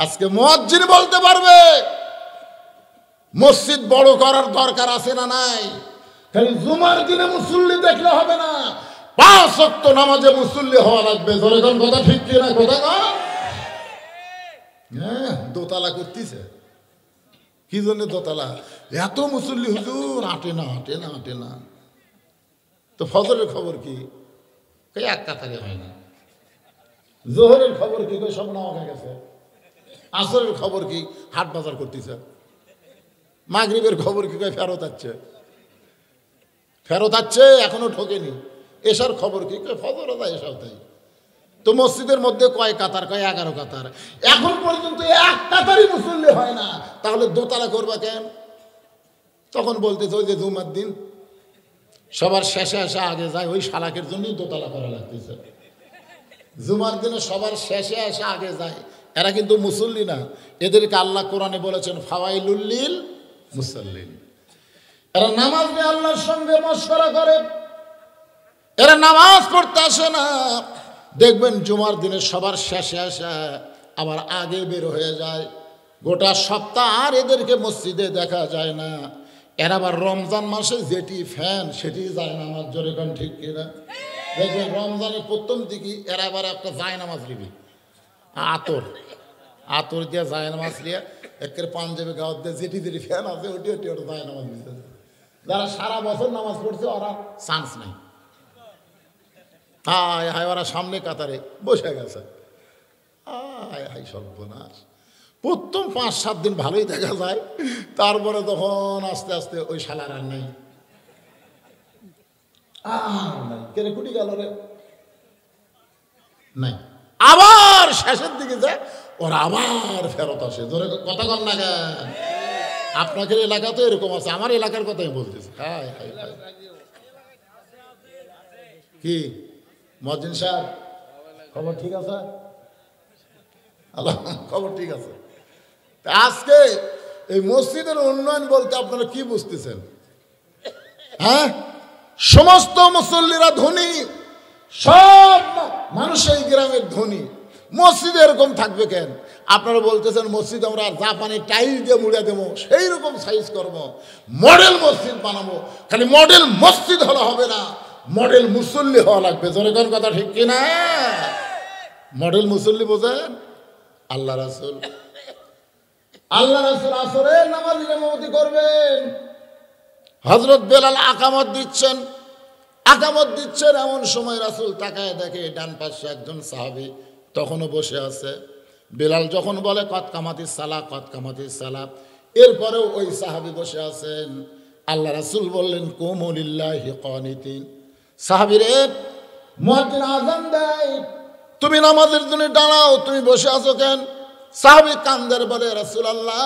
আজকে মুয়াজ্জিন বলতে পারবে মসজিদ বড় করার দরকার আছে না নাই? খালি জুমার দিনে মুসল্লি দেখলে হবে না, 5 ওয়াক্ত নামাজে মুসল্লি হওয়া লাগবে। জোরে কোন কথা ঠিক কি না? কথা না, হ্যাঁ। দোতলা করতেছে কি জন্য? দোতলা এত মুসল্লি হুজুর আটে না, আটে না, আটে না। তো ফজরের খবর কি? এক কাতারে হয় না। জোহরের খবর কি? সব নামা হয়ে গেছে। আসরের খবর কি? হাট বাজার করতেছে। মাগরিবের খবর কি? ফেরত আসছে, ফেরত আসছে, এখনো ঠকেনি। এশার খবর কি? ফজর আদা এসাও তাই। তো মসজিদের মধ্যে কয় কাতার? 11 কাতার। এখন পর্যন্ত এক কাতারই মুসল্লি হয় না, তাহলে দোতলা করবা কেন? তখন বলতেছে ওই যে জুমার দিন সবার শেষে এসে আগে যায়, ওই শালাকের জন্যই দোতলা করা লাগতেছে। জুমার দিনে সবার শেষে এসে আগে যায়, এরা কিন্তু মুসল্লি না। এদেরকে আল্লাহ কোরআনে বলেছেন ফাওয়াইলুল লিল মুসাল্লিন। এরা নামাজ নিয়ে আল্লাহর সঙ্গে মশকরা করে, এরা নামাজ পড়তে আসে না। দেখবেন জুমার দিনে সবার শেষে আসে আবার আগে বের হয়ে যায়। গোটা সপ্তাহ আর এদেরকে মসজিদে দেখা যায় না। এরা আবার রমজান মাসে যেটি ফ্যান সেটি যায় নামাজ। জোরে কোন ঠিক কিনা? দেখবেন রমজানের প্রথম দিকে এরা আবার একটা যায় নামাজ নিবি, আতর দিয়ে যায় নামাজ নিয়ে একের পাঞ্জাবি গাওয়ার দিয়ে যেটি যেটি ফ্যান আছে ওটি ওটি ওটা যায় নামাজ নিতে। যারা সারা বছর নামাজ পড়ছে ওরা চান্স নেই। হায় হায়, ওরা সামনে কাতারে বসে গেছে। হায় হায় সর্বনাশ। প্রথম 5-7 দিন ভালোই দেখা যায়, তারপরে তখন আস্তে আস্তে ওই শালার আর নাই। কেন কুটি গেল রে? নাই। আবার শেষের দিকে যায়, ওরা আবার ফেরত আসে। ধরে কথা কন না কেন? আপনাদের এলাকা তো এরকম আছে, আমার এলাকার কথাই বলতেছে। হায় হায় হায়। কি মজিন সাহেব খবর ঠিক আছে? আল্লাহ খবর ঠিক আছে। আজকে এই মসজিদের উন্নয়ন বলতে আপনারা কি বুঝতেছেন? হ্যাঁ, সমস্ত মুসল্লিরা ধনী, সব মানুষ এই গ্রামের ধনী। মসজিদ এরকম থাকবে কেন? আপনারা বলতেছেন মসজিদ আমরা জাপানি টাইল দিয়ে মুড়ে দেবো, সেই রকম সাইজ করবো, মডেল মসজিদ বানাবো। খালি মডেল মসজিদ হলে হবে না, মডেল মুসল্লি হওয়া লাগবে। জোরে কোন কথা ঠিক কিনা? মডেল মুসল্লি বোঝেন? আল্লাহ রাসূল আসরের নামাজে ইমামতি করবেন। হযরত বেলাল আকামত দিচ্ছেন, এমন সময় রাসূল তাকায় দেখে ডান পাশে একজন সাহাবী তখনও বসে আছে। বেলাল যখন বলে কদ কামাতিস সালাহ, কদ কামাতিস সালাহ, এরপরেও ওই সাহাবী বসে আছেন। আল্লাহ রাসূল বললেন কুমু লিল্লাহি কানিতিন। সাহাবীরে, মুয়াজ্জিন আযান দেয়, তুমি নামাজের জন্য দাঁড়াও, তুমি বসে আছো কেন? সাহাবী কান্দের বলে রাসূলুল্লাহ,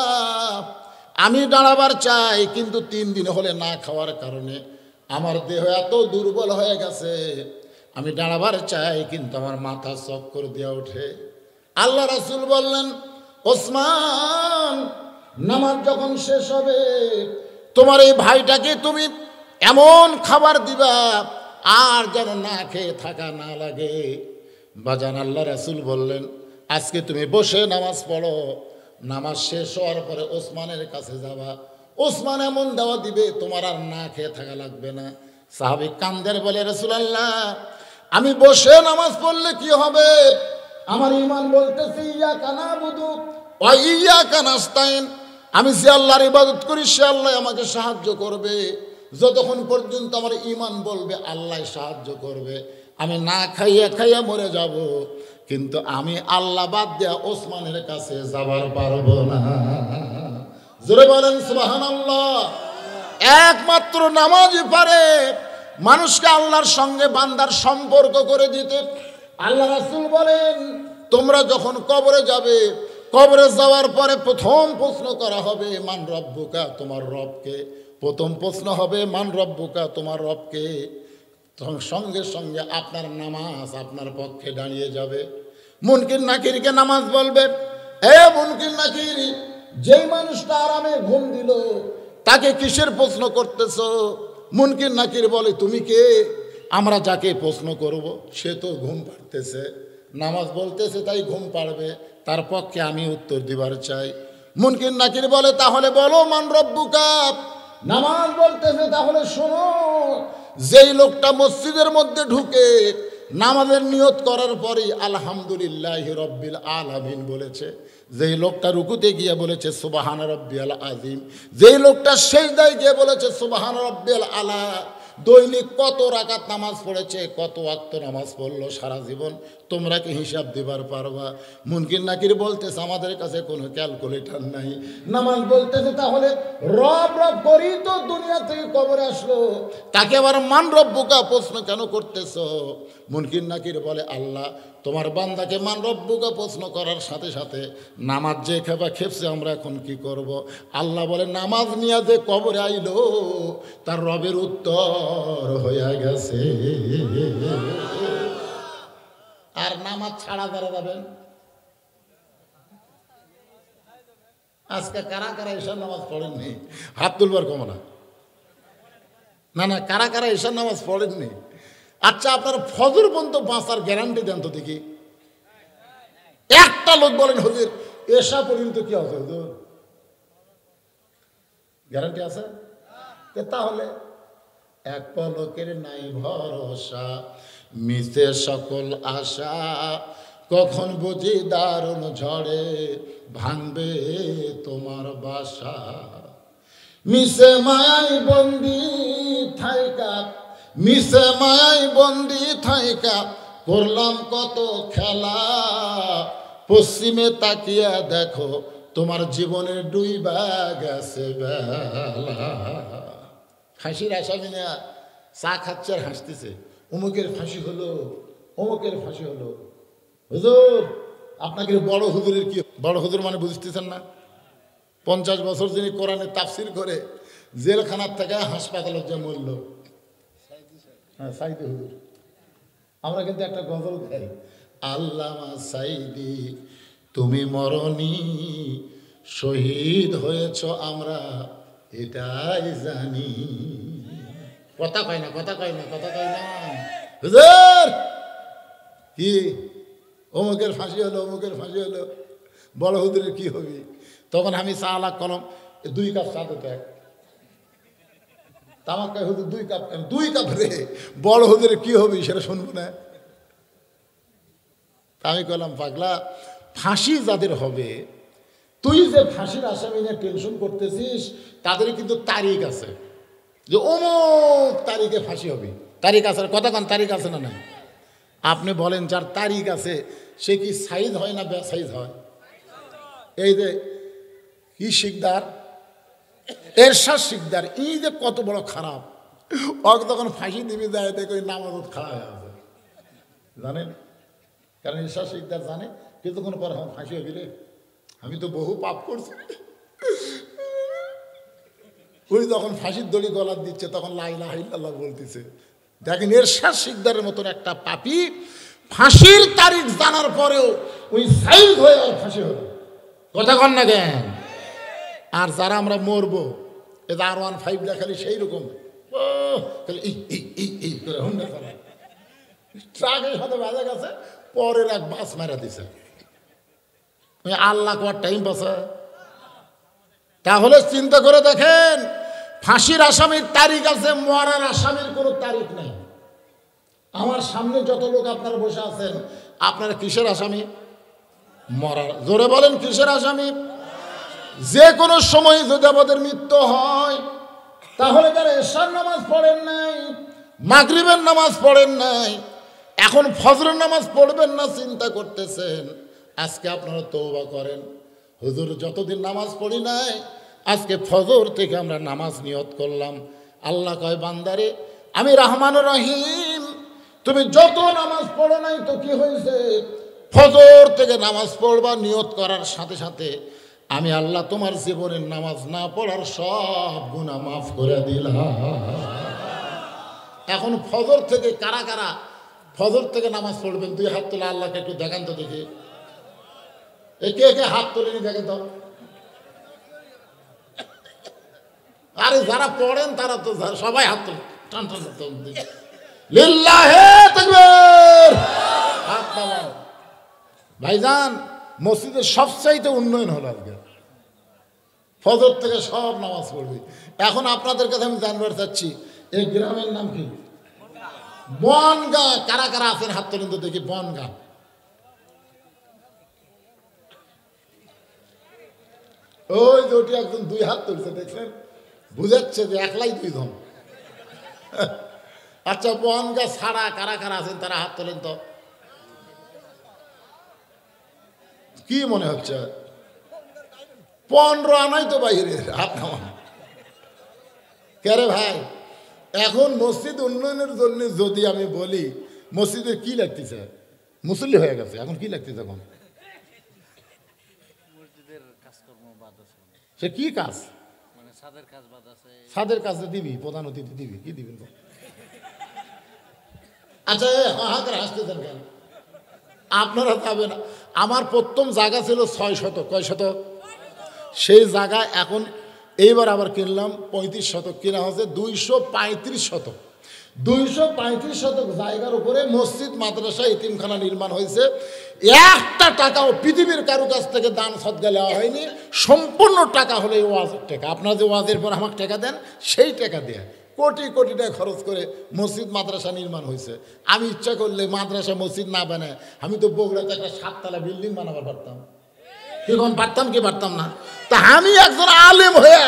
আমি দাঁড়াবার চাই, কিন্তু 3 দিন হলে না খাওয়ার কারণে আমার দেহ এত দুর্বল হয়ে গেছে, আমি দাঁড়াবার চাই কিন্তু আমার মাথা চক্কর দিয়ে ওঠে। আল্লাহ রাসূল বললেন ওসমান, নামাজ যখন শেষ হবে তোমার এই ভাইটাকে তুমি এমন খাবার দিবা আর যেন না খেয়ে থাকা না লাগে। বাজান, আল্লাহ রাসূল বললেন আজকে তুমি বসে নামাজ পড়ো, নামাজ শেষ হওয়ার পরে ওসমানের কাছে যাবা, ওসমান এমন দাওয়া দিবে তোমার আর না খেয়ে থাকা লাগবে না। সাহাবী কান্দের বলে রাসূলুল্লাহ, আমি বসে নামাজ পড়লে কি হবে? আমার ঈমান বলতেছে ইয়াকা নাবুদু ওয়া ইয়াকা নাস্তাইন, আমি যে আল্লাহর ইবাদত করি সে আল্লাহ আমাকে সাহায্য করবে। যতক্ষণ পর্যন্ত আমার ঈমান বলবে আল্লাহ সাহায্য করবে, আমি না খাইয়া খাইয়া মরে যাব, কিন্তু আমি আল্লাহ বাদ দিয়া ওসমানের কাছে যাবার পারবো না। জোরে বলেন সুবহানাল্লাহ। একমাত্র নামাজই পারে মানুষকে আল্লাহর সঙ্গে বান্দার সম্পর্ক করে দিতে। আল্লাহ রাসূল বলেন তোমরা যখন কবরে যাবে, কবরে যাওয়ার পরে প্রথম প্রশ্ন করা হবে মান রব্বুকা, তোমার রবকে। প্রথম প্রশ্ন হবে মান রব্বুকা, তোমার রবকে। তখন সঙ্গে সঙ্গে আপনার নামাজ আপনার পক্ষে দাঁড়িয়ে যাবে। মুনকির নাকিরকে নামাজ বলবে, এ মুনকির নাকির, যেই মানুষটা আরামে ঘুম দিল তাকে কিসের প্রশ্ন করতেছ? মুনকির নাকির বলে তুমি কে? আমরা যাকে প্রশ্ন করব সে তো ঘুম পাড়তেছে। নামাজ বলতেছে তাই ঘুম পাড়বে, তার পক্ষে আমি উত্তর দিবার চাই। মুনকির নাকির বলে তাহলে বলো মান রব্বুকা। নামাজ বলতেছে তাহলে শোনো, যেই লোকটা মসজিদের মধ্যে ঢুকে নামাজের নিয়ত করার পরেই আলহামদুলিল্লাহি রব্বিল আলামিন বলেছে, যেই লোকটা রুকুতে গিয়ে বলেছে সুবহান রব্বিয়াল আযীম, যেই লোকটা সিজদায় গিয়ে বলেছে সুবহান রব্বিয়াল আলা, দৈনিক কত রাকাত নামাজ পড়েছে, কত ওয়াক্ত নামাজ পড়লো সারা জীবন, তোমরা কি হিসাব দিবার পারবা? মুনকির নাকির বলতেছে আমাদের কাছে কোনো ক্যালকুলেটর নাই। নামাজ বলতেছে তাহলে রব রব করি তো দুনিয়া থেকে কবরে আসলো, তাকে আবার মান রব্বুকা প্রশ্ন কেন করতেছ? মুনকির নাকির বলে আল্লাহ তোমার বান্দাকে মান রব্বুকা প্রশ্ন করার সাথে সাথে নামাজ যে খেপছে আমরা এখন কি করব? আল্লাহ বলে নামাজ নিয়ে যে কবরে আইলো তার রবের উত্তর হয়ে গেছে। আর নামাজ ছাড়া যারা যাবেন, আজকে কারা কারা ঈশার নামাজ পড়েননি? হাত তুলবার কমো না, না না, কারা কারা ঈশার নামাজ পড়েননি? আচ্ছা আপনার ফজর পর্যন্ত বাঁচার গ্যারান্টি দেন তো দেখি। একটা লোক বলেন হুজুর এশা পর্যন্ত কি আছে, হুজুর গ্যারান্টি আছে? তাহলে এক পলকের নাই ভরসা, মিশে সকল আশা, কখন বুঝি দারুণ ঝড়ে ভাঙবে তোমার বাসা। মিশে মায়াই বন্দি থাইকা, মিশে মায়াই বন্দি থাইকা, করলাম কত খেলা, পশ্চিমে তাকিয়া দেখো তোমার জীবনের ডুইবা গেছে বেলা। ফাঁসির আসামি না চা খাচ্ছে আর হাসতেছে, অমুকের ফাঁসি হলো, অমুকের ফাঁসি হলো। হুজুর আপনাকে বড় হুজুরের কি, বড় হুজুর মানে বুঝতেছেন না? 50 বছর যিনি কোরআনে তাফসির করে জেলখানার থেকে হাসপাতালে যে মরল, হ্যাঁ সাইদি হুজুর। আমরা কিন্তু একটা গজল গাই, আল্লামা সাইদি তুমি মরনি, শহীদ হয়েছ আমরা এটাই জানি। কথা কয় না, কথা কয় না, কথা কয় না। হুজুর কি অমুকের ফাঁসি হলো, অমুকের ফাঁসি হলো, বড় হুজুরের কি হবে? তখন আমি চা লাখ কলম 2 কাপ চা দিতে, তামাক খাই হুজুর 2 কাপ, 2 কাপ রে, বড় হুজুরের কি হবে সেটা শুনবো না। আমি কইলাম পাগলা, ফাঁসি যাদের হবে, তুই যে ফাঁসির আসামি নিয়ে টেনশন করতেছিস তাদের কিন্তু তারিখ আছে, যে অমুক তারিখে ফাঁসি হবে। তারিখ আছে, কথা কান তারিখ আছে না? না আপনি বলেন যার তারিখ আছে সে কি সাইজ হয় না বেসাইজ হয়? এই যে কি শিকদার, এরশাদ শিকদার, এই যে কত বড় খারাপ, ওকে তখন ফাঁসি দিবি যায় দেখো নামাজত খারাপ হয়ে আছে, জানেন? কারণ এরশাদ শিকদার জানে কিছুক্ষণ পর আমার ফাঁসি হবি রে, আমি তো বহু পাপ করছি। ওই যখন ফাঁসির দড়ি গলার দিচ্ছে তখন লা ইলাহা ইল্লাল্লাহ বলতেছে। দেখেন এরশাদ শিকদারের মতন একটা পাপী ফাঁসির তারিখ জানার পরেও ওই সাইজ হয়ে আর ফাঁসি হবে, কথা কন না কেন? আর যারা আমরা মরবো, এ R15 দেখালি সেই রকম ট্রাকের সাথে বাজা গেছে, পরের এক বাস মারা দিছে, আল্লাহ কর টাইম বাসা। তাহলে চিন্তা করে দেখেন, ফাঁসির আসামির তারিখ আছে, মরার আসামির কোনো তারিখ নেই। আমার সামনে যত লোক আপনারা বসে আছেন, আপনারা কিসের আসামি? মরার। জোরে বলেন কিসের আসামি? যে কোনো সময় যদি আমাদের মৃত্যু হয়, তাহলে যারা এশার নামাজ পড়েন নাই, মাগরিবের নামাজ পড়েন নাই, এখন ফজরের নামাজ পড়বেন না চিন্তা করতেছেন, আজকে আপনারা তওবা করেন। হুজুর যতদিন নামাজ পড়ি নাই, আজকে ফজর থেকে আমরা নামাজ নিয়ত করলাম। আল্লাহ কয় বান্দারে আমি রহমানুর রহিম, তুমি যত নামাজ পড়ো নাই তো কি হয়েছে, ফজর থেকে নামাজ পড়বা নিয়ত করার সাথে সাথে আমি আল্লাহ তোমার জীবনের নামাজ না পড়ার সব গুনাহ মাফ করে দিলাম। এখন ফজর থেকে কারা কারা ফজর থেকে নামাজ পড়বেন? 2 হাত তোলা, আল্লাহকে একটু দেখান তো দেখি। একে একে হাত তোলেনি, দেখেন তো। আরে যারা পড়েন তারা তো সবাই হাত তোলেন, টান টান লিল্লাহে তাকবীর, হাত নামান। ভাইজান মসজিদের সবচাইতে উন্নয়ন হলো আজকে, ফজর থেকে সব নামাজ পড়বে। এখন আপনাদের কাছে আমি জানবার চাচ্ছি এই গ্রামের নাম কি? বনগাঁ। কারা কারা আছেন হাত তোলেন তো দেখি। বনগাঁ, ওই যে ওটি একজন 2 হাত তুলছে, দেখছেন? বুঝাচ্ছে যে একলাই 2 জন। আচ্ছা, বনগাঁ ছাড়া কারা কারা আছেন তারা হাত তোলেন তো। কি মনে হচ্ছে 15 আনাই তো বাইরে হাত নামান। কে ভাই, এখন মসজিদ উন্নয়নের জন্য যদি আমি বলি মসজিদে কি লাগতেছে? মুসল্লি হয়ে গেছে, এখন কি লাগতেছে? এখন সে কি কাজ? ছাদের কাজ দিবি, প্রধান অতিথি দিবি, কি দিবি? আচ্ছা, হাসতেছেন কেন? আপনারা যাবেন। আমার প্রথম জায়গা ছিল 6 শতক। কয় শতক? সেই জায়গা এখন এইবার আবার কিনলাম 35 শতক কিনা হচ্ছে, 235 শতক। 235 শতক জায়গার উপরে মসজিদ, মাদ্রাসা, ইতিমখানা নির্মাণ হয়েছে। একটা টাকাও পৃথিবীর কারো কাছ থেকে দান সদকা দেওয়া হয়নি। সম্পূর্ণ টাকা হলো এই ওয়াজের টাকা। আপনারা যে ওয়াজের পর আমাকে টাকা দেন, সেই টাকা দেয় কোটি কোটি টাকা খরচ করে মসজিদ মাদ্রাসা নির্মাণ হয়েছে। আমি ইচ্ছা করলে মাদ্রাসা মসজিদ না বানায় আমি তো বগুড়াতে একটা 7 তলা বিল্ডিং বানাবার পারতাম। এখন পারতাম কি পারতাম না? তা আমি একজন আলেম হয়ে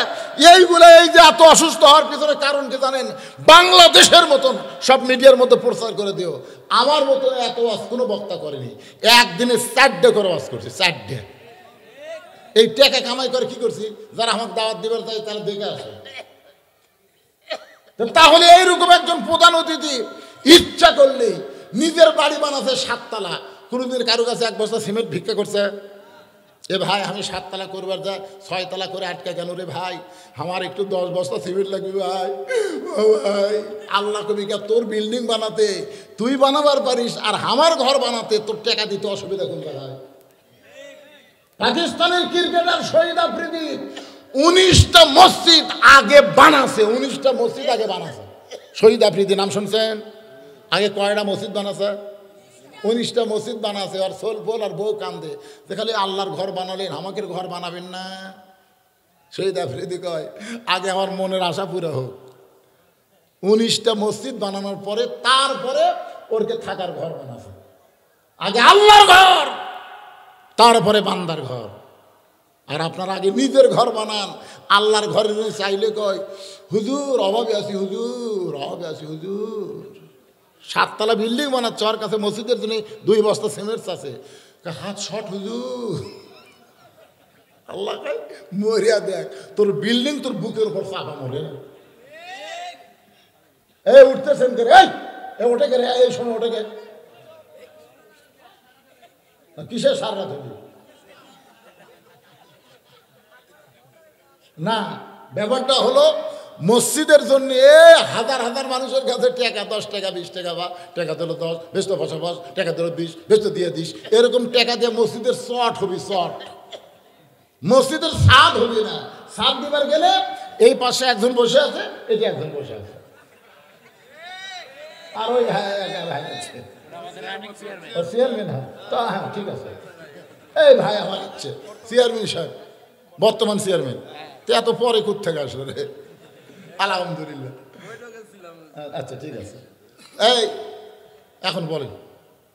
এইগুলো, এই যে এত অসুস্থ হওয়ার পিছনে কারণ কি জানেন? বাংলাদেশের মতন সব মিডিয়ার মধ্যে প্রচার করে দিও। আমার মতন এত ওয়াজ কোনো বক্তা করেনি। একদিনে 4 করে ওয়াজ করছে, 4। এই টাকা কামাই করে কি করছি? যারা আমাকে দাওয়াত দিবার চাই তারা দেখে আসে। তাহলে এইরকম একজন প্রধান অতিথি ইচ্ছা করলে নিজের বাড়ি বানাচ্ছে 7 তলা। কোনোদিন কারো কাছে 1 বস্তা সিমেন্ট ভিক্ষা করছে? এ ভাই, আমি 7 তলা করবার যা 6 তলা করে আটকা কেন রে ভাই? আমার একটু 10 বস্তা সিমেন্ট লাগবে ভাই। ও ভাই, আল্লাহ কবিকা তোর বিল্ডিং বানাতে তুই বানাবার পারিস, আর আমার ঘর বানাতে তোর টাকা দিতে অসুবিধা কোন জায়গায়? পাকিস্তানের ক্রিকেটার শহীদ আফ্রিদি 19টা মসজিদ আগে বানাছে। 19টা মসজিদ আগে বানাছে শহীদ আফ্রিদি। নাম শুনছেন? আগে কয়টা মসজিদ বানাছে? 19টা মসজিদ বানাছে। আর সোলফোল আর বউ কান্দে যে খালি আল্লাহর ঘর বানালেন, আমাকে ঘর বানাবেন না? শহীদ আফ্রিদি কয় আগে আমার মনের আশা পুরো হোক। 19টা মসজিদ বানানোর পরে তারপরে ওরকে থাকার ঘর বানাছে। আগে আল্লাহর ঘর, তারপরে বান্দার ঘর। আর আপনারা আগে নিজের ঘর বানান। আল্লাহর ঘরে চাইলে কয় হুজুর অভাবে আছি, হুজুর অভাবে আছি, হুজুর। 7 তলা বিল্ডিং বানাচ্ছে, ওর কাছে মসজিদের জন্য 2 বস্তা সিমেন্ট আছে। হাত শর্ট হুজুর। আল্লাহ কয় মরিয়া দেখ, তোর বিল্ডিং তোর বুকের উপর চাপা মরে। এই উঠতেছেন কে? এই ওঠে কে? এই সময় ওঠে কে? কিসের সার রাত হবি না? ব্যাপারটা হলো মসজিদের জন্য হাজার হাজার মানুষের কাছে টাকা, 10 টাকা 20 টাকা, বা টাকা দিল 10, বেশ বসা বস, টাকা দিল 20, বেশ দিয়ে দিস। এরকম টাকা দিয়ে মসজিদের চট হবি, চট। মসজিদের ছাদ হবি না। ছাদ দিবার গেলে এই পাশে একজন বসে আছে, এই যে একজন বসে আছে, আর ওই ভাই আছে চেয়ারম্যান। হ্যাঁ ঠিক আছে, এই ভাই আমার ইচ্ছে চেয়ারম্যান সাহেব, বর্তমান চেয়ারম্যান। তো এত পরে কোথা থেকে আসলো রে? আলহামদুলিল্লাহ। আচ্ছা ঠিক আছে। এই এখন বলেন,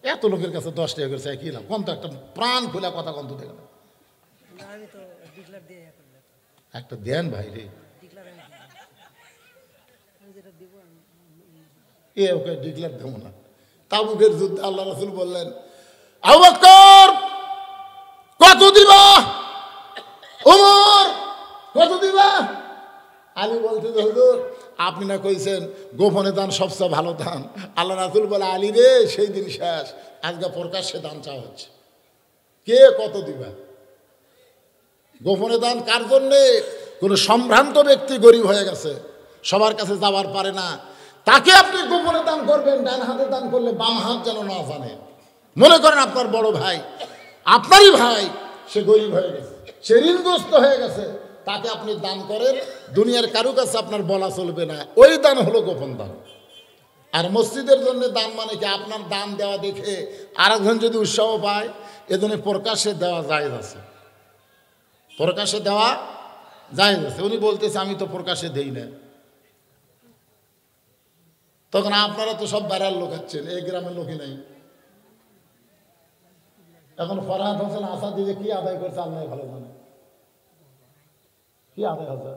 এত লোকের কাছে 10 টাকা করে চাই কি লাভ? কোন তো একটা প্রাণ খোলা কথা কোন তো দেখে না। একটা দেন ভাই রে। এ ওকে ডিক্লার দেবো না। তাবুকের যুদ্ধে আল্লাহ রাসূল বললেন, আবু বকর কত দিবা? ওমর কত দিবা? আলী বলতে হুজুর আপনি না কইছেন গোপনে দান সবচেয়ে ভালো দান। আল্লাহ রাসূল বলে, আলী রে সেই দিন শেষ, আজকে প্রকাশ্যে দান চাওয়া হচ্ছে। কে কত দিবা? গোপনে দান কার জন্যে? কোনো সম্ভ্রান্ত ব্যক্তি গরিব হয়ে গেছে, সবার কাছে যাওয়ার পারে না, তাকে আপনি গোপনে দান করবেন। ডান হাতে দান করলে বাম হাত যেন না জানে। মনে করেন আপনার বড় ভাই, আপনারই ভাই, সে গরিব হয়ে গেছে, সে ঋণগ্রস্ত হয়ে গেছে, তাকে আপনি দান করেন, দুনিয়ার কারো কাছে আপনার বলা চলবে না। ওই দান হলো গোপন দান। আর মসজিদের জন্য দান মানে কি? আপনার দান দেওয়া দেখে আরেকজন যদি উৎসাহ পায়, এজন্য প্রকাশ্যে দেওয়া জায়েজ আছে, প্রকাশ্যে দেওয়া জায়েজ আছে। উনি বলতেছে আমি তো প্রকাশ্যে দেই না। তখন আপনারা তো সব বেড়ার লোক আছেন, এই গ্রামের লোকই নাই। এখন ফরহাদ হোসেন আসাদ দিয়ে কি আদায় করছে আল্লাহ ভালো জানে, কি আদায় হচ্ছে।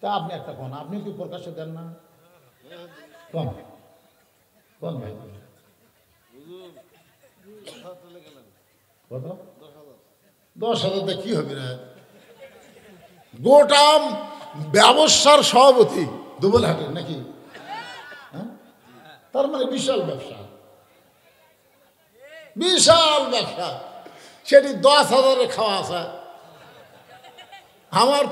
তা আপনি একটা কোন, আপনি কি প্রকাশ্যে দেন না? কোন কোন ভাই কত? 10,000 কি হবে না? গোটা ব্যবসার সভাপতি দুবলহাটের নাকি, হ্যাঁ? তার মানে বিশাল ব্যবসা, বিশাল ব্যবসা। সেটি 10,000 খাওয়া আছে। আমার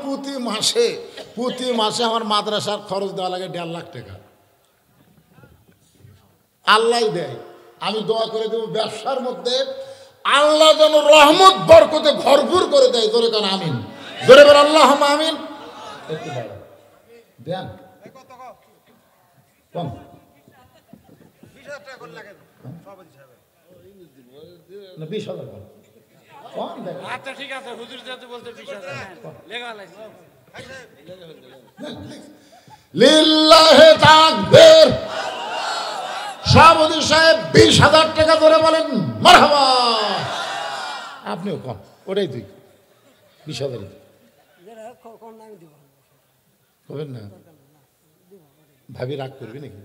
প্রতি মাসে আমার মাদ্রাসার খরচ দেওয়া লাগে 1.5 লাখ টাকা। আল্লাহ দেয়, আমি দোয়া করে দেবো ব্যবসার মধ্যে আল্লাহ যেন রহমত বরকতে ভরপুর করে দেয়। জোরে কান আমিন, জোরে বল আল্লাহ আমিন। একটু বড় দেন কম 20,000 টাকা করে লাগে সভাপতি সাহেব না, 20,000 কম কম দেন। আচ্ছা ঠিক আছে, হুজুর যেহেতু বলতে 20,000 লেখা লাগছে। লিল্লাহি তাকবীর। সভাপতি সাহেব 20,000 টাকা ধরে বলেন মারহাবা। আপনিও কম, ওটাই তুই 20,000 করবেন না, ভাবি রাগ করবি নাকি?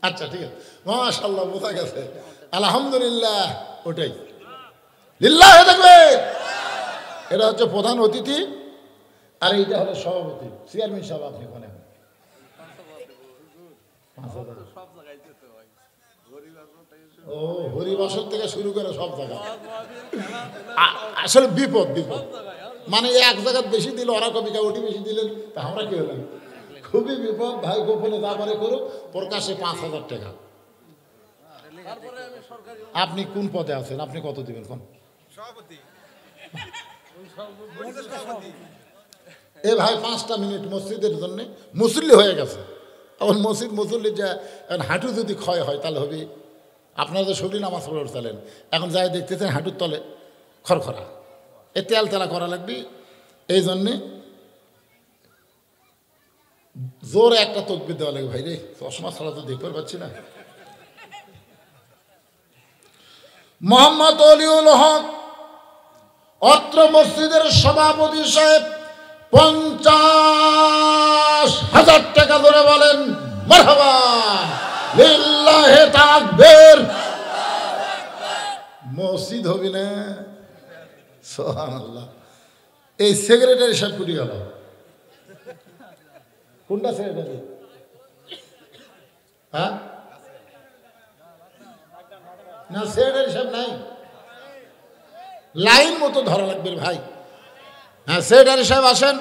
আচ্ছা ঠিক আছে, মাশাআল্লাহ বোঝা গেছে, আলহামদুলিল্লাহ। ওটাই লিল্লাহি তাকবীর। এটা হচ্ছে প্রধান অতিথি, আর এইটা হলো সভাপতি চেয়ারম্যান সাহেব। আপনি কোনে ও হরিবাসর থেকে শুরু করে সব জায়গায় আসলে বিপদ বিপদ, মানে এক জায়গায় বেশি দিল ওরা কবি ওটি বেশি দিলেন, তা আমরা কি হলাম? খুবই বিপদ ভাই। গোপনে যা পারে করুক, প্রকাশ্যে 5,000 টাকা। আপনি কোন পদে আছেন? আপনি কত দিবেন কোন? এ ভাই 5টা মিনিট মসজিদের জন্য মুসল্লি হয়ে গেছে। এখন মুসল্লি যা হাঁটু যদি ক্ষয় হয় তাহলে হবে। আপনারা তো শরীর নামাজ পড়ে উঠতেলেন, এখন যাই দেখতেছেন হাঁটুর তলে খড়খড়া, এ তেল তেলা করা লাগবে। এই জন্যে জোরে একটা তকবির দেওয়া লাগে। ভাই রে, চশমা ছাড়া তো দেখতে পাচ্ছি না। মোহাম্মদ অলিউল হক অত্র মসজিদের সভাপতি সাহেব 50,000 টাকা ধরে বলেন মারহাবা। লিল্লাহি তাকবীর। মসজিদ হবে না, সুবহানাল্লাহ। এই সেক্রেটারি সাহেব কুটি গেল? কোনটা সেক্রেটারি? হ্যাঁ না, সেক্রেটারি সাহেব নাই, লাইন মতো ধরা লাগবে ভাই। হ্যাঁ সেক্রেটারি সাহেব আসেন।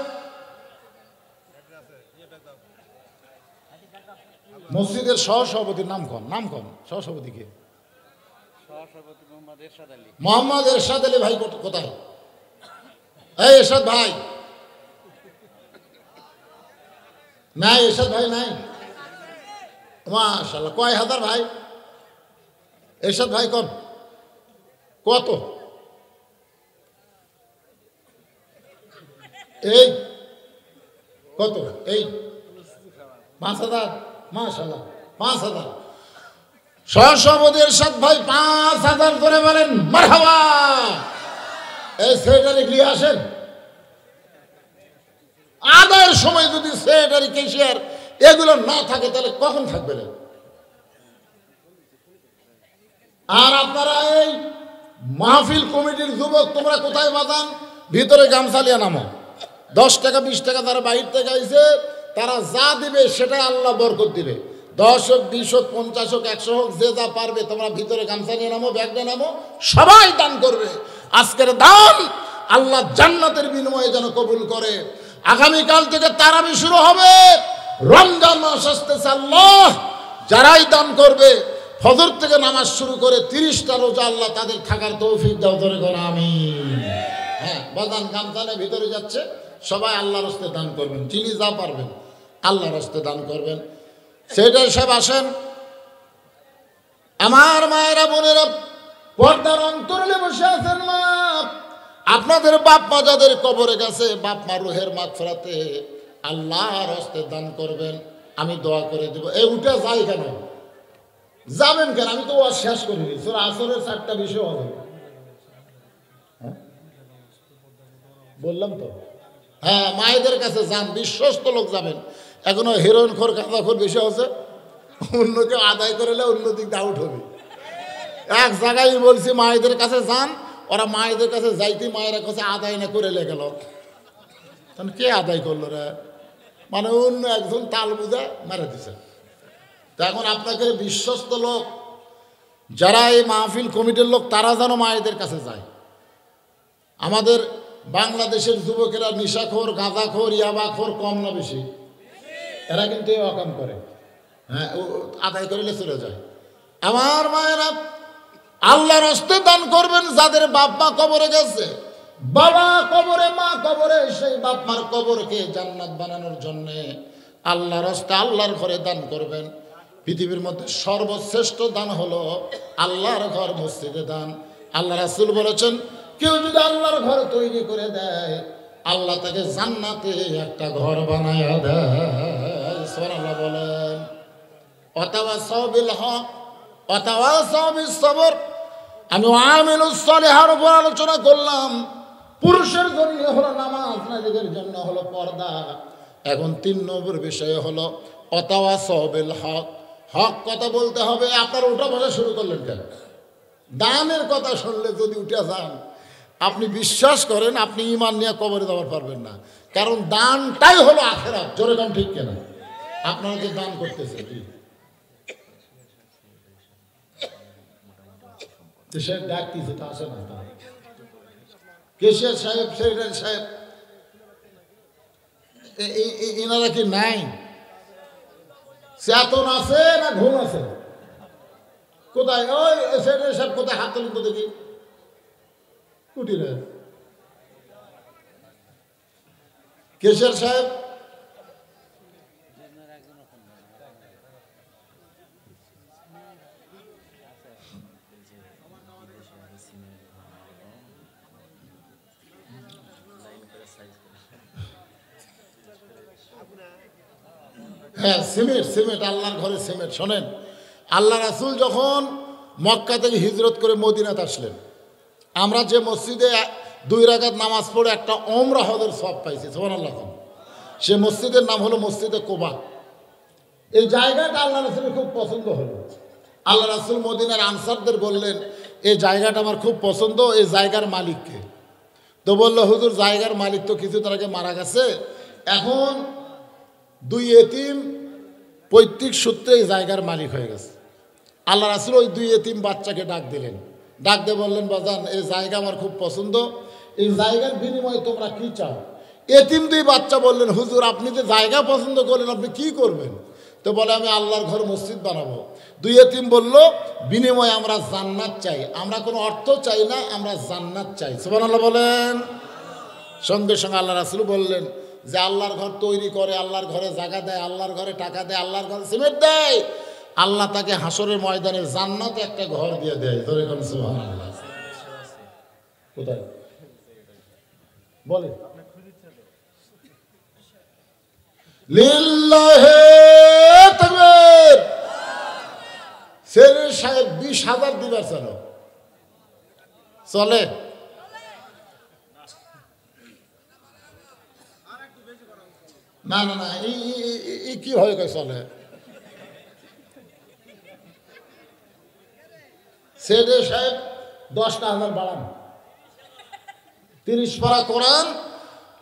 মসজিদের সহসভাপতির নাম কন, নাম কন। সহসভাপতি কে? মোহাম্মদ এরশাদ আলী ভাই কোথায়? এই এরশাদ ভাই নাই, এরশাদ ভাই নাই। মাশাআল্লাহ, কয় হাজার ভাই? এরশাদ ভাই কন কত? এই কত? এই 5,000। মাশাআল্লাহ 5,000। সহসভাপতি এরশাদ ভাই 5,000 করে বলেন মারহাবা। এই সেক্রেটারি গিয়ে আসেন। আদায়ের সময় যদি সেক্রেটারি ক্যাশিয়ার এগুলো না থাকে তাহলে কখন থাকবে? আর আপনারা এই মাহফিল কমিটির যুবক তোমরা কোথায় বাজান? ভিতরে গামছা লিয়া নামো। 10 টাকা 20 টাকা যারা বাইর থেকে আইছে তারা যা দিবে সেটাই আল্লাহ বরকত দিবে। 10 হোক 20 হোক 50 হোক 100 হোক, যে যা পারবে তোমরা ভিতরে গামছা নিয়ে নামো, ব্যাগ নিয়ে নামো, সবাই দান করবে। আজকের দান আল্লাহ জান্নাতের বিনিময়ে যেন কবুল করে। আগামীকাল থেকে তারাবি শুরু হবে, রমজান মাস আসতেছে। আল্লাহ যারাই দান করবে ফজর থেকে নামাজ শুরু করে 30টা রোজা আল্লাহ তাদের থাকার তৌফিক দাও, ধরে করে আমিন। হ্যাঁ বাদান গামছানে ভিতরে যাচ্ছে, সবাই আল্লাহর রাস্তে দান করবেন, যিনি যা পারবেন আল্লাহর রাস্তে দান করবেন। সেটাই সব আসেন। আমার মায়েরা বোনেরা, পর্দার অন্তরালে বসে আছেন মা, আপনাদের বাপ মা যাদের কবরে গেছে, বাপ মা রুহের মাগফিরাতে আল্লাহর হস্তে দান করবেন, আমি দোয়া করে দেব। এই উঠে যাই কেন, যাবেন কেন? আমি তো ওয়াজ শেষ করিনি, সূরা আসরের 4টা বিষয় হবে। বললাম তো, হ্যাঁ, মায়েদের কাছে যান, বিশ্বস্ত লোক যাবেন। এখনো হিরোইন খোর গাঁজাখোর বেশি হচ্ছে, অন্য কেউ আদায় করলে অন্য দিক দিয়ে আউট হবে। এক জায়গায় বলছি মায়েদের কাছে যান, ওরা মায়েদের কাছে যাইতে মায়ের কাছে আদায় না করে গেল। তখন কে আদায় করলো রে? মানে অন্য একজন তাল বুঝা মেরে দিছে। তো এখন আপনাকে বিশ্বস্ত লোক যারা এই মাহফিল কমিটির লোক, তারা যেন মায়েদের কাছে যায়। আমাদের বাংলাদেশের যুবকেরা নেশাখোর, গাঁজাখোর, ইয়াবাখোর কম না বেশি? এরা কিন্তু এই অকাম করে, হ্যাঁ, আদায় করলে চলে যায়। আমার মায়েরা, আল্লাহর হস্তে দান করবেন। যাদের বাপ মা কবরে গেছে, বাবা কবরে, মা কবরে, সেই বাপ মার কবরকে জান্নাত বানানোর জন্যে আল্লাহর হস্তে আল্লাহর ঘরে দান করবেন। পৃথিবীর মধ্যে সর্বশ্রেষ্ঠ দান হলো আল্লাহর ঘর, মসজিদে দান। আল্লাহ রাসূল বলেছেন, কেউ যদি আল্লাহর ঘর তৈরি করে দেয়, আল্লাহ তাকে জান্নাতে একটা ঘর বানায় দেয়। সুবহানাল্লাহ বলেন। ওয়াতাওয়াসাউ বিল হক ওয়াতাওয়াসাউ বিস সবর। আমি আমিলুস সালিহার উপর আলোচনা করলাম। পুরুষের জন্য হলো নামাজ, নারীদের জন্য হলো পর্দা। এখন 3 নম্বর বিষয় হলো ওয়াতাওয়াসাউ বিল হক। হক কথা বলতে হবে। আপনার ওটা বলা শুরু করলেন কেন? দানের কথা শুনলে যদি উঠে যান, আপনি বিশ্বাস করেন আপনি ঈমান নিয়ে কবরে যাওয়ার পারবেন না। কারণ দানটাই হলো আখিরাত। জোরে দান, ঠিক কেনা? আপনারা যে দান করতেছে, ঠিক দেশের ডাক কিছু তা আসে না। কেশিয়ার সাহেব, সেক্রেটারি সাহেব, এনারা কি নাই? চেতন আছে না ঘুম আছে? কোথায় ওই সেক্রেটারি সাহেব? কোথায়? হাত তুলুন তো দেখি। কুটিরে কেশিয়ার সাহেব, হ্যাঁ, সিমেন্ট আল্লাহর ঘরে সিমেন্ট। শোনেন, আল্লাহ রাসূল যখন মক্কা থেকে হিজরত করে মদিনাতে আসলেন, আমরা যে মসজিদে 2 রাকাত নামাজ পড়ে একটা ওমরা হজের সওয়াব পাইছি, সুবহানাল্লাহ, সে মসজিদের নাম হলো মসজিদে কুবা। এই জায়গাটা আল্লাহ রাসূলের খুব পছন্দ হলো। আল্লাহ রাসূল মদিনার আনসারদের বললেন, এই জায়গাটা আমার খুব পছন্দ, এই জায়গার মালিককে? তো বললো, হুজুর জায়গার মালিক তো কিছুদিন আগে মারা গেছে, এখন 2 এতিম পৈতৃক সূত্রে এই জায়গার মালিক হয়ে গেছে। আল্লাহ রাসূল ওই 2 এতিম বাচ্চাকে ডাক দিলেন। ডাক দিয়ে বললেন, বাজান, এই জায়গা আমার খুব পছন্দ, এই জায়গার বিনিময়ে তোমরা কি চাও? এতিম 2 বাচ্চা বললেন, হুজুর আপনি যে জায়গা পছন্দ করলেন, আপনি কি করবেন? তো বলে, আমি আল্লাহর ঘর মসজিদ বানাবো। 2 এতিম বলল, বিনিময়ে আমরা জান্নাত চাই, আমরা কোনো অর্থ চাই না, আমরা জান্নাত চাই। সুবহানাল্লাহ বলেন। সঙ্গে সঙ্গে আল্লাহ রাসূল বললেন যে আল্লাহর ঘর তৈরি করে, আল্লাহর ঘরে জায়গা দেয়, আল্লাহর ঘরে টাকা দেয়, আল্লাহর ঘরে সিমেন্ট দেয়, আল্লাহ তাকে হাসরের ময়দানে জান্নাতে একটা ঘর দিয়ে দেয়। ধরে কোন সুবহানাল্লাহ। কোথায় বলে? লিল্লাহি তাকবীর। সেরে সাহেব 20,000 দিবার চলো, চলে? না না না, এই কি হয় চলে? সেরে সাহেব 10,000 বাড়ান, 30 পারা কোরআন,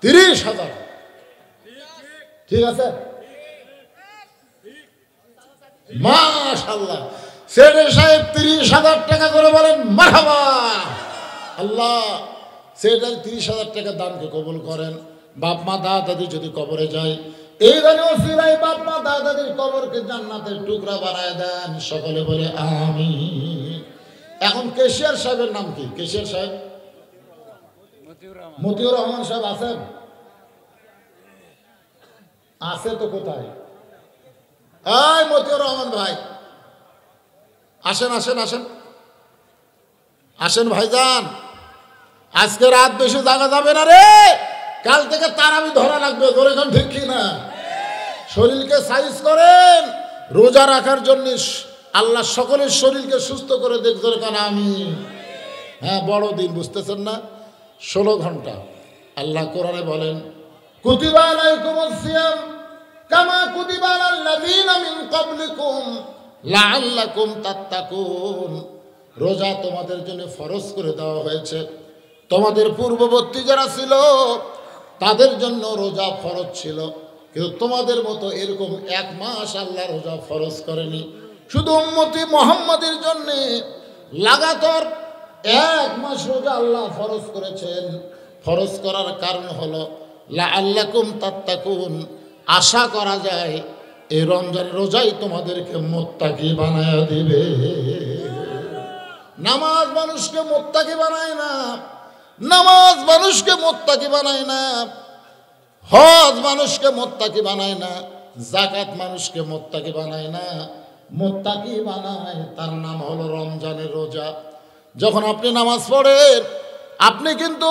30,000। ঠিক আছে, মাশাআল্লাহ। সেরে সাহেব 30,000 টাকা করে বলেন মারহাবা। আল্লাহ সেটার 30,000 টাকা দানকে কবুল করেন। বাপ মা দাদা দাদি যদি কবরে যায়, এই দানে ওসিলায় বাপ মা দাদা দাদির কবরকে জান্নাতের টুকরা বানায় দেন। সকলে বলে আমিন। এখন কেশিয়ার সাহেবের নাম কি? কেশিয়ার সাহেব মতিউর রহমান সাহেব আছেন? আছে তো কোথায়? এই মতিউর রহমান ভাই, আসেন আসেন আসেন আসেন ভাইজান, আজকে রাত বেশি জাগা যাবে না রে, কাল থেকে তারাবি ধরা লাগবে। ধরে কোন ঠিক কি না? শরীরকে সাইজ করেন, রোজা রাখার জন্য আল্লাহ সকলের শরীরকে সুস্থ করে দেখ। ধরে কেন আমি হ্যাঁ বড় দিন বুঝতেছেন না, 16 ঘন্টা। আল্লাহ কোরআনে বলেন কুতিবা আলাইকুমুস সিয়াম কামা কুতিবা আলাল্লাযীনা মিন ক্বাবলিকুম লাআল্লাকুম তাত্তাকুন। রোজা তোমাদের জন্য ফরজ করে দেওয়া হয়েছে, তোমাদের পূর্ববর্তী যারা ছিল তাদের জন্য রোজা ফরজ ছিল, কিন্তু তোমাদের মতো এরকম 1 মাস আল্লাহ রোজা ফরজ করেনি। শুধু উম্মতি মুহাম্মাদের জন্য লাগাতার 1 মাস রোজা আল্লাহ ফরজ করেছেন। ফরজ করার কারণ হলো লাআল্লাকুম তাত্তাকুন, আশা করা যায় এই রমজানের রোজাই তোমাদেরকে মুত্তাকি বানায়া দিবে। নামাজ মানুষকে মুত্তাকি বানায় না, নামাজ মানুষকে মুত্তাকি বানায় না, হজ মানুষকে মুত্তাকি বানায় না, যাকাত মানুষকে মুত্তাকি বানায় না। মুত্তাকি বানায় তার নাম হলো রমজানের রোজা। যখন আপনি নামাজ পড়েন, আপনি কিন্তু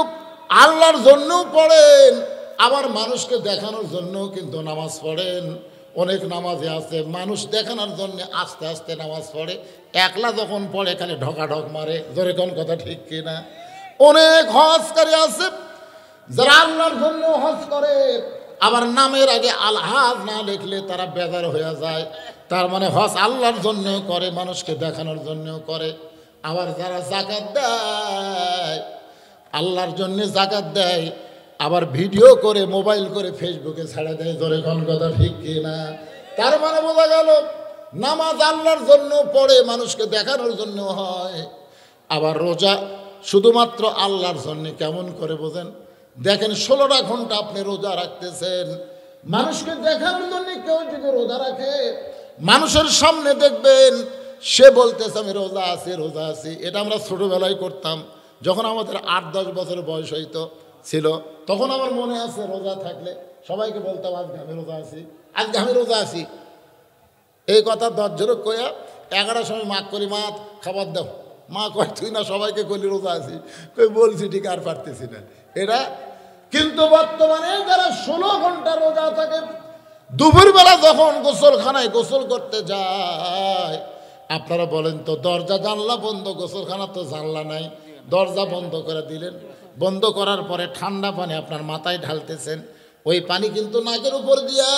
আল্লাহর জন্যও পড়েন, আবার মানুষকে দেখানোর জন্যও কিন্তু নামাজ পড়েন। অনেক নামাজে আছে মানুষ দেখানোর জন্য আস্তে আস্তে নামাজ পড়ে, একলা যখন পড়ে খালি ঢকাঢক মারে। ধরে কোন কথা ঠিক কিনা? অনেক হজকারী আছে যারা আল্লাহর জন্য হজ করে, আবার নামের আগে আলহাজ না লিখলে তারা বেজার হয়ে যায়। তার মানে হজ আল্লাহর জন্য করে, মানুষকে দেখানোর জন্য করে। আবার যারা যাকাত দেয়, আল্লাহর জন্য যাকাত দেয়, আবার ভিডিও করে মোবাইল করে ফেসবুকে ছেড়ে দেয়। ধরে কোন কথা ঠিক কিনা? তার মানে বোঝা গেল নামাজ আল্লাহর জন্য পড়ে, মানুষকে দেখানোর জন্য হয়। আবার রোজা শুধুমাত্র আল্লাহর জন্য। কেমন করে বোঝেন? দেখেন 16টা ঘন্টা আপনি রোজা রাখতেছেন, মানুষকে দেখানোর জন্য কেউ যদি রোজা রাখে, মানুষের সামনে দেখবেন সে বলতেছে আমি রোজা আছি রোজা আছি। এটা আমরা ছোটবেলায় করতাম, যখন আমাদের 8-10 বছর বয়স হইতো ছিল, তখন আমার মনে আছে রোজা থাকলে সবাইকে বলতাম আজকে আমি রোজা আছি, আজকে আমি রোজা আছি। এই কথা 10 জোরক কইয়া 11টার সময় মাক করি, মা খাবার দাও। মা কয় তুই না সবাইকে কইলি রোজা আছি, কই বলছি ঠিক আর পারতেছি না এটা। কিন্তু বর্তমানে যারা 16 ঘন্টা রোজা থাকে, দুপুরবেলা যখন গোসলখানায় গোসল করতে যায়, আপনারা বলেন তো দরজা জানলা বন্ধ, গোসলখানা তো জানলা নাই, দরজা বন্ধ করে দিলেন। বন্ধ করার পরে ঠান্ডা পানি আপনার মাথায় ঢালতেছেন, ওই পানি কিন্তু নাকের উপর দিয়া,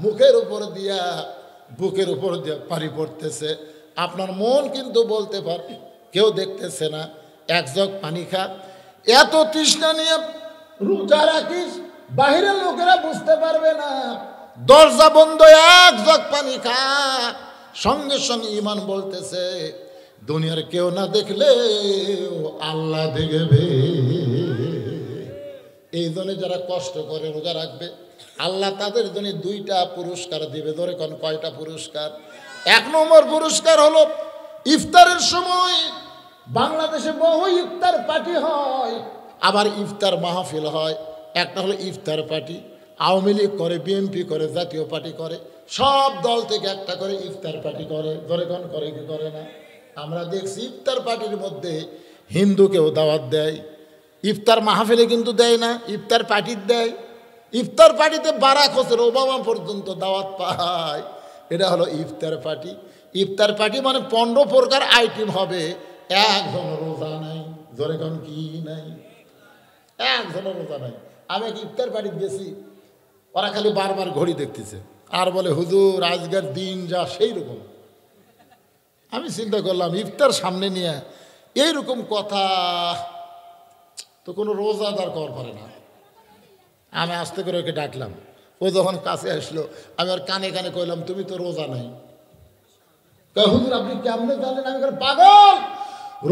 মুখের উপর দিয়া, বুকের উপর দিয়া পানি পড়তেছে। আপনার মন কিন্তু বলতে পারে কেউ দেখতেছে না, 1 জগ পানি খা। এত তৃষ্ণা নিয়ে রোজা রাখিস, বাহিরের লোকেরা বুঝতে পারবে না। দরজা বন্ধ, 1 জগ পানি খা। সঙ্গে সঙ্গে ইমান বলতেছে দুনিয়ার কেউ না দেখলে আল্লাহ দেখবে। এই জন্য যারা কষ্ট করে রোজা রাখবে, আল্লাহ তাদের জন্য 2টা পুরস্কার দিবে। ধরে কোন কয়টা পুরস্কার? 1 নম্বর পুরস্কার হলো ইফতারের সময় বাংলাদেশে বহু ইফতার পার্টি হয়, আবার ইফতার মাহফিল হয়। একটা হলো ইফতার পার্টি, আওয়ামী লীগ করে, বিএনপি করে, জাতীয় পার্টি করে, সব দল থেকে একটা করে ইফতার পার্টি করে। ধরে কোন করে কি করে না? আমরা দেখছি ইফতার পার্টির মধ্যে হিন্দুকেও দাওয়াত দেয়, ইফতার মাহফিলে কিন্তু দেয় না, ইফতার পার্টির দেয়। ইফতার পার্টিতে বারাক হোসেন ওবামা পর্যন্ত দাওয়াত পায়। এটা হলো ইফতার পার্টি। ইফতার পার্টি মানে 15 প্রকার আইটেম হবে, একজন রোজা নাই। ধরে কোন কি নাই? একজনের রোজা নাই। আমি এক ইফতার পার্টিতে গেছি, ওরা খালি বারবার ঘড়ি দেখতেছে আর বলে হুজুর আজকের দিন যা সেই রকম। আমি চিন্তা করলাম ইফতার সামনে নিয়ে এইরকম কথা তো কোনো রোজাদার কর পারে না। আমি আস্তে করে ওকে ডাকলাম, ও যখন কাছে আসলো আমি ওর কানে কানে কইলাম তুমি তো রোজা নাই। হুজুর আপনি কেমনে জানেন? আমি পাগল।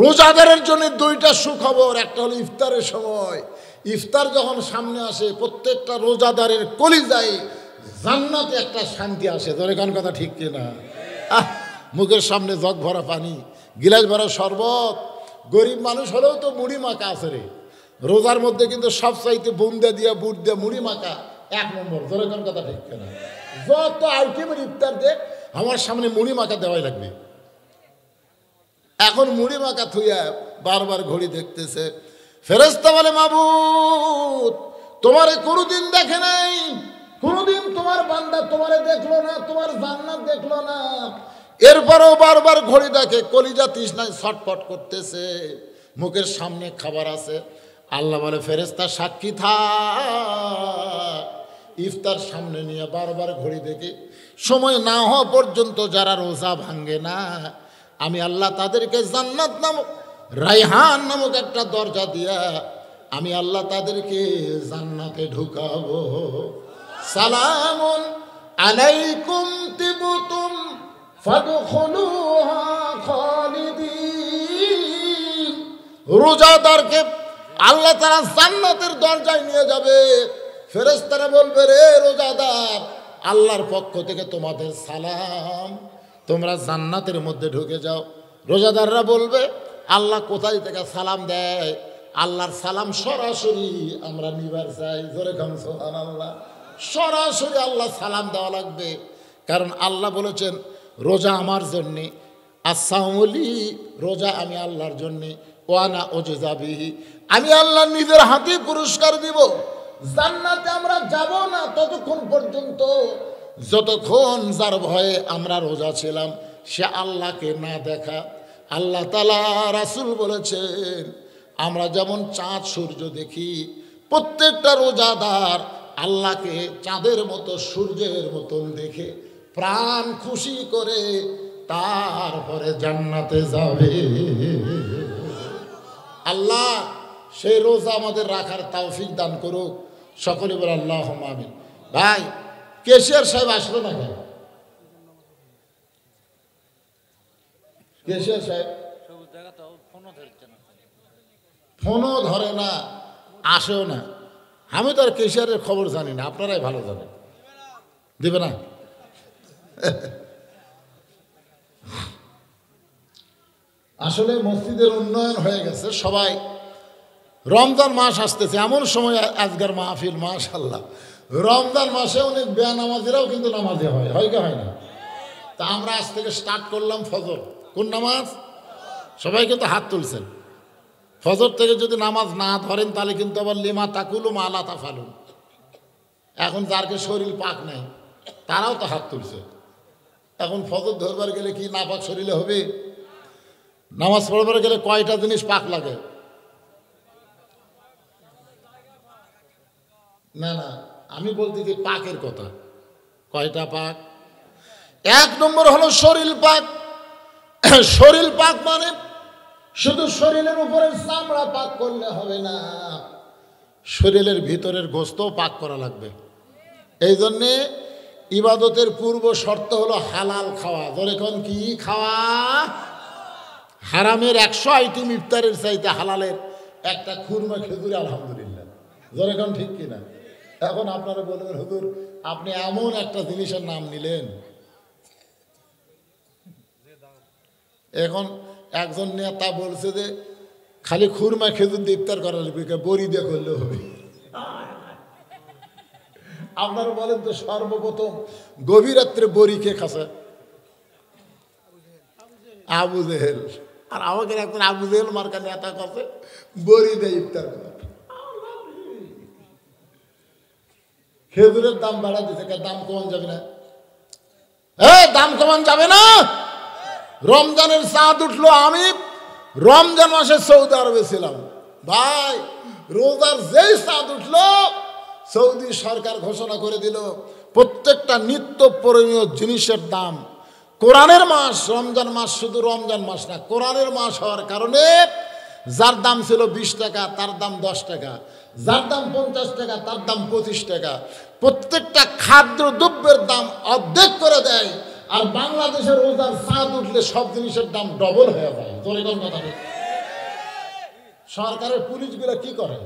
রোজাদারের জন্য 2টা সুখবর। একটা হলো ইফতারের সময়, ইফতার যখন সামনে আসে প্রত্যেকটা রোজাদারের কলিজায় জান্নাতে একটা শান্তি আসে। ধরে কোন কথা ঠিক কিনা? মুখের সামনে জগ ভরা পানি, গিলাস ভরা শরবত। গরিব মানুষ হলেও তো মুড়ি মাখা আছে রে। রোজার মধ্যে কিন্তু সব চাইতে বুন্দা দিয়া বুট দিয়া মুড়ি মাখা 1 নম্বর। ধরে কোন কথা ঠিক কিনা? যত আইটেমের ইফতার দেখ আমার সামনে মুড়ি মাখা দেওয়াই লাগবে। এখন মুড়ি মাখা থুইয়া বারবার ঘড়ি দেখতেছে। ফেরেশতা বলে, মাবুদ তোমারে কোনোদিন দেখে নাই, কোনোদিন তোমার বান্দা তোমারে দেখলো না, তোমার জান্নাত দেখলো না, এরপরেও বারবার ঘড়ি দেখে, কলিজা তৃষ্ণায় ছটফট করতেছে, মুখের সামনে খাবার আছে। আল্লাহ বলে, ফেরেশতা সাক্ষী থাক, ইফতার সামনে নিয়ে বারবার ঘড়ি দেখে সময় না হওয়া পর্যন্ত যারা রোজা ভাঙ্গে না, আমি আল্লাহ তাদেরকে জান্নাত নামক রায়হান নামক একটা দরজা দিয়া আমি আল্লাহ তাদেরকে জান্নাতে ঢুকাবো। সালামুন আলাইকুম তিবতুম ফাদখুলুহা খালিদিন। রোজাদারকে আল্লাহ তাআলা জান্নাতের দরজায় নিয়ে যাবে। ফেরেশতারা বলবে, রে রোজাদার, আল্লাহর পক্ষ থেকে তোমাদের সালাম, তোমরা জান্নাতের মধ্যে ঢুকে যাও। রোজাদাররা বলবে, আল্লাহ কোথায় থেকে সালাম দেয়? আল্লাহর সালাম সরাসরি আমরা নিবার চাই। জোরে কাম সুবহানাল্লাহ। সরাসরি আল্লাহ সালাম দেওয়া লাগবে, কারণ আল্লাহ বলেছেন রোজা আমার জন্যে, আসাউলি, রোজা আমি আল্লাহর জন্যে, ওয়ানা ওজেজাবিহি, আমি আল্লাহ নিজের হাতে পুরস্কার দিব। জান্নাতে আমরা যাব না ততক্ষণ পর্যন্ত যতক্ষণ যার ভয়ে আমরা রোজা ছিলাম সে আল্লাহকে না দেখা। আল্লাহ তাআলা রাসূল বলেছেন, আমরা যেমন চাঁদ সূর্য দেখি, প্রত্যেকটা রোজাদার আল্লাহকে চাঁদের মতো সূর্যের মতন দেখে প্রাণ খুশি করে তারপরে জান্নাতে যাবে। আল্লাহ সেই রোজা আমাদের রাখার তৌফিক দান করুক। সকলে বলে আল্লাহুম্মা আমিন। ভাই কেশিয়ার সাহেব আসলো না কেন? কেশিয়ার সাহেব ফোনও ধরে না, আসেও না। আমি তো আর কেশিয়ারের খবর জানি না, আপনারাই ভালো জানেন। দিবে না? আসলে মসজিদের উন্নয়ন হয়ে গেছে, সবাই রমজান মাস আসতেছে, এমন সময় আজকের মাহফিল, মাশাআল্লাহ। রমজান মাসে অনেক বেনামাজিরাও কিন্তু নামাজি হয়, হয় কি হয় না? তা আমরা আজ থেকে স্টার্ট করলাম ফজর। কোন নামাজ? সবাই কিন্তু হাত তুলছেন। ফজর থেকে যদি নামাজ না ধরেন তাহলে কিন্তু আবার লিমা তাকুলু মা লা তাফালুন। এখন যারকে শরীর পাক নাই তারাও তো হাত তুলছে। এখন ফজর ধরবার গেলে কি না পাক শরীরে হবে? নামাজ পড়বার গেলে কয়টা জিনিস পাক লাগে? না না, আমি বলতে যে পাকের কথা। কয়টা পাক? এক নম্বর হলো শরীর পাক। শরীর পাক মানে শুধু শরীরের উপরের চামড়া পাক করলে হবে না, শরীরের ভিতরের গোশতও পাক করা লাগবে। এই জন্যে ইবাদতের পূর্ব শর্ত হলো হালাল খাওয়া। যেরকম কি খাওয়া? হারামের 100 আইটেম ইফতারের চাইতে হালালের একটা খুরমা খেজুরি আলহামদুলিল্লাহ। যেরকম ঠিক কিনা? এখন আপনারা বলবেন, হুজুর আপনি এমন একটা জিনিসের নাম নিলেন। এখন একজন নেতা বলছে যে খালি খুরমা খেজুর দিয়ে ইফতার করা লাগবে, বড়ি দিয়ে করলে হবে। আপনারা বলেন তো সর্বপ্রথম গভীর রাত্রে বড়ি কে খাসে? আবু জেহেল। আর আমাকে একজন আবু জেহেল মার্কা নেতা কাছে বড়ি দিয়ে ইফতার করে। খেজুরের দাম বাড়া দিতে, দাম কমান যাবে না? দাম কমান যাবে না। রমজানের চাঁদ উঠলো, আমি রমজান মাসে সৌদি আরবে ছিলাম ভাই। রোজার যেই চাঁদ উঠলো সৌদি সরকার ঘোষণা করে দিল প্রত্যেকটা নিত্য প্রয়োজনীয় জিনিসের দাম। কোরআনের মাস রমজান মাস, শুধু রমজান মাস না, কোরআনের মাস হওয়ার কারণে যার দাম ছিল 20 টাকা তার দাম 10 টাকা, যার দাম 50 টাকা তার দাম 25 টাকা। প্রত্যেকটা খাদ্য দ্রব্যের দাম অর্ধেক করে দেয়। আর বাংলাদেশের রোজার চাঁদ উঠলে সব জিনিসের দাম ডবল হয়ে যায়। সরকারের পুলিশগুলা কি করে?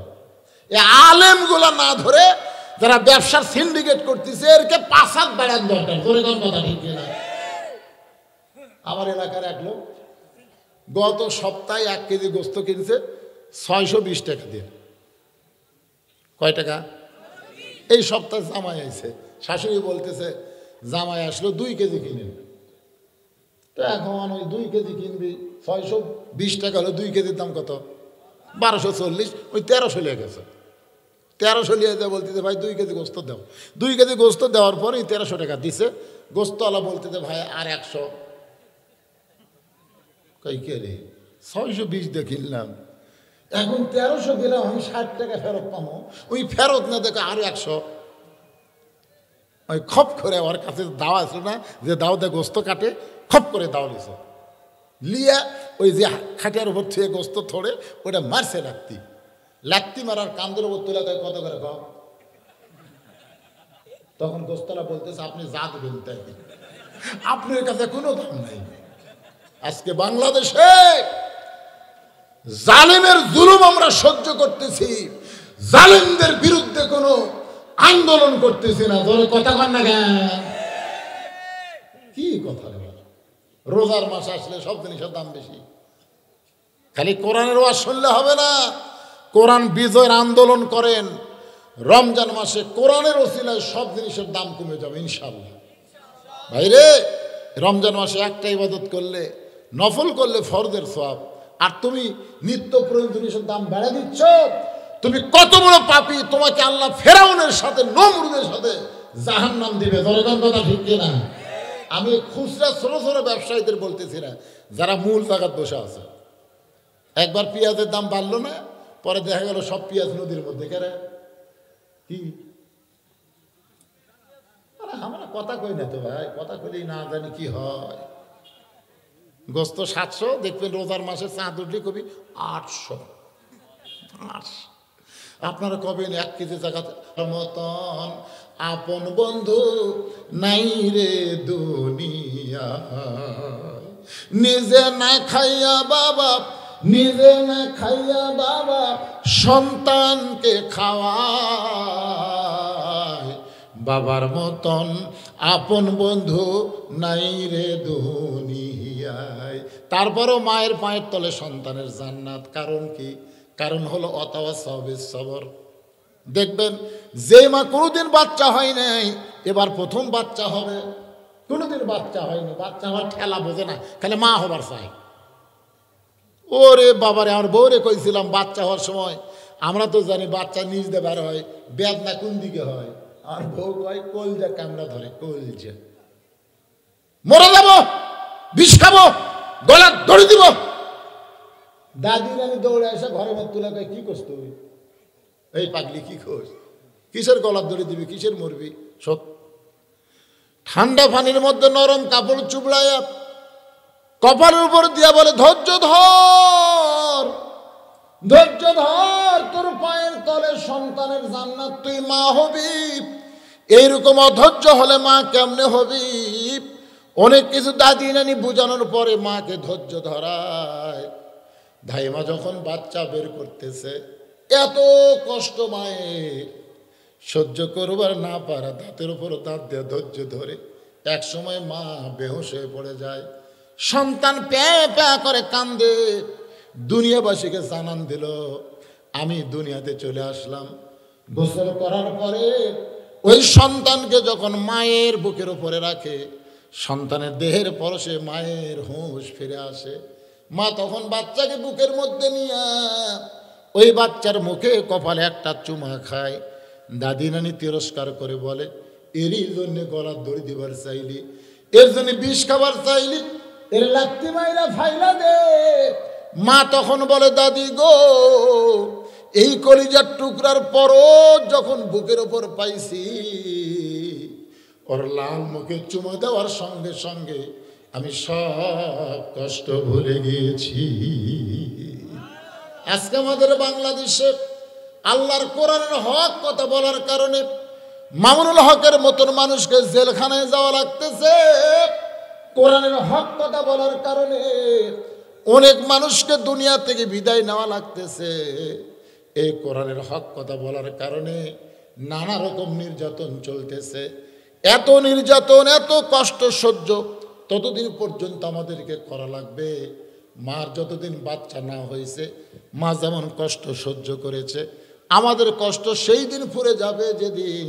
এই আলেমগুলা না ধরে যারা ব্যবসার সিন্ডিকেট করতেছে এরকে 5 হাত বাড়ান দরকার। কথা ঠিক কিনা? আমার এলাকার এক লোক গত সপ্তাহে 1 কেজি গোস্ত কিনছে 620 টাকা দিয়ে। কয় টাকা? এই সপ্তাহে জামাই আইছে, শাশুড়ি বলতেছে জামাই আসলো 2 কেজি কিনেন। তো এখন ওই 2 কেজি কিনবি 620 টাকা হলো, 2 কেজির দাম কত? 1240, ওই 1300 লেগে গেছে। 1300 লিয়ে দেয়, বলতেছে ভাই 2 কেজি গোস্ত দাও। 2 কেজি গোস্ত দেওয়ার পরে 1300 টাকা দিছে। গোস্তওয়ালা বলতেছে ভাই আর 100। কই কে রে, 620 দিয়ে কিনলাম, এখন 1300 দিলাম, আমি 60 টাকা ফেরত পাবো। ওই ফেরত না দেখে আর 100। ওই খপ করে ওর কাছে দাওয়া আসলো না, যে দাও দে গোস্ত কাটে, খপ করে দাও লিছে, লিয়া ওই যে খাটিয়ার উপর থেকে গোস্ত থোড়ে ওটা মারছে লাত্তি মারার কান্দের উপর তুলে দেয়, কত করে কম। তখন গোস্তলা বলতেছে আপনি যা দেবেন তাই, আপনার কাছে কোনো দাম নাই। আজকে বাংলাদেশে জালেমের জুলুম আমরা সহ্য করতেছি, জালেমদের বিরুদ্ধে কোনো আন্দোলন করতেছি না। ধরে কথা কন না কেন? কি কথা? রোজার মাস আসলে সব জিনিসের দাম বেশি। খালি কোরআনের ওয়াজ শুনলে হবে না, কোরআন বিজয়ের আন্দোলন করেন। রমজান মাসে কোরআনের ওসিলায় সব জিনিসের দাম কমে যাবে ইনশাআল্লাহ। ভাইরে, রমজান মাসে একটা ইবাদত করলে, নফল করলে ফরজের সওয়াব, আর তুমি নিত্য প্রয়োজনীয় জিনিসের দাম বেড়ে দিচ্ছ। তুমি কত বড় পাপী! তোমাকে আল্লাহ ফেরাউনের সাথে, নমরুদের সাথে জাহান্নাম দিবে। জনগণ কথা ঠিক কিনা? আমি খুচরা ছোট ছোট ব্যবসায়ীদের বলতেছি না, যারা মূল জায়গায় বসে আছে। একবার পেঁয়াজের দাম বাড়লো না, পরে দেখা গেল সব পেঁয়াজ নদীর মধ্যে। কেন কি আমরা কথা কই না তো ভাই, কথা কইলেই না জানি কি হয়। গোস্ত 700, দেখবেন রোজার মাসে চাঁদ উঠলে কবি 800। আপনারা কবেন 1 কেজি জায়গা মতন আপন বন্ধু নাই রে দুনিয়া, নিজে না খাইয়া বাবা, নিজে না খাইয়া বাবা সন্তানকে খাওয়ায়, বাবার মতন আপন বন্ধু নাই রে দুনিয়ায়। তারপরও মায়ের পায়ের তলে সন্তানের জান্নাত। কারণ কি? কারণ হলো অতাওয়াসাবিস সবর। দেখবেন যে মা কোনোদিন বাচ্চা হয় নাই, এবার প্রথম বাচ্চা হবে, কোনোদিন বাচ্চা হয়নি, বাচ্চা হওয়ার ঠেলা বোঝে না, খালি মা হবার চাই। ওরে বাবারে, আমার বউরে কইছিলাম বাচ্চা হওয়ার সময়, আমরা তো জানি বাচ্চা নিজ দিয়ে বার হয়, বেদনা কোন দিকে হয়। আর বউ কয় কলজা কামড়া ধরে, কলজা মরে যাব, বিষ খাবো, গলা দড়ি দিব। দাদির আমি দৌড়ে এসে ঘরের মধ্যে তুলে কয় কি করছ তুই? এই পাগলি কি খোঁজ, কিসের গলার দড়ি দিবি, কিসের মরবি? সত ঠান্ডা পানির মধ্যে নরম কাপড় চুবড়ায় কপালের উপর দিয়া বলে ধৈর্য ধর, ধৈর্য ধর, তোর পায়ের তলে সন্তানের জান্নাত, তুই মা হবি। এইরকম অধৈর্য হলে মা কেমনে হবি? অনেক কিছু দাদি নানি বুঝানোর পরে মাকে ধৈর্য ধরায়। ধাইমা যখন বাচ্চা বের করতেছে, এত কষ্ট মায়ের সহ্য করবার না পারা, দাঁতের উপর দাঁত দিয়ে ধৈর্য ধরে এক সময় মা বেহুশ হয়ে পড়ে যায়। সন্তান প্যাঁ প্যাঁ করে কান্দে, দুনিয়াবাসীকে জানান দিল আমি দুনিয়াতে চলে আসলাম। গোসল করার পরে ওই সন্তানকে যখন মায়ের বুকের উপরে রাখে, সন্তানের দেহের পরশে মায়ের হুঁশ ফিরে আসে। মা তখন বাচ্চাকে বুকের মধ্যে নিয়ে ওই বাচ্চার মুখে কপালে একটা চুমা খায়। দাদি নানি তিরস্কার করে বলে, এরই জন্য গলার দড়ি দিবার চাইলি, এর জন্য বিষ খাবার চাইলি, এর লাত্তি মাইরা ফাইলা দে। মা তখন বলে, দাদি গো, এই কলিজার টুকরার পরও যখন বুকের ওপর পাইছি, ওর লাল মুখে চুমা দেওয়ার সঙ্গে সঙ্গে আমি সব কষ্ট ভুলে গিয়েছি। আজকে আমাদের বাংলাদেশে আল্লাহর কোরআনের হক কথা বলার কারণে মামুনুল হকের মতন মানুষকে জেলখানায় যাওয়া লাগতেছে। কোরআনের হক কথা বলার কারণে অনেক মানুষকে দুনিয়া থেকে বিদায় নেওয়া লাগতেছে। এই কোরআনের হক কথা বলার কারণে নানা রকম নির্যাতন চলতেছে। এত নির্যাতন, এত কষ্ট সহ্য ততদিন পর্যন্ত আমাদেরকে করা লাগবে। মার যতদিন বাচ্চা না হয়েছে, মা যেমন কষ্ট সহ্য করেছে, আমাদের কষ্ট সেই দিন ফুরে যাবে যেদিন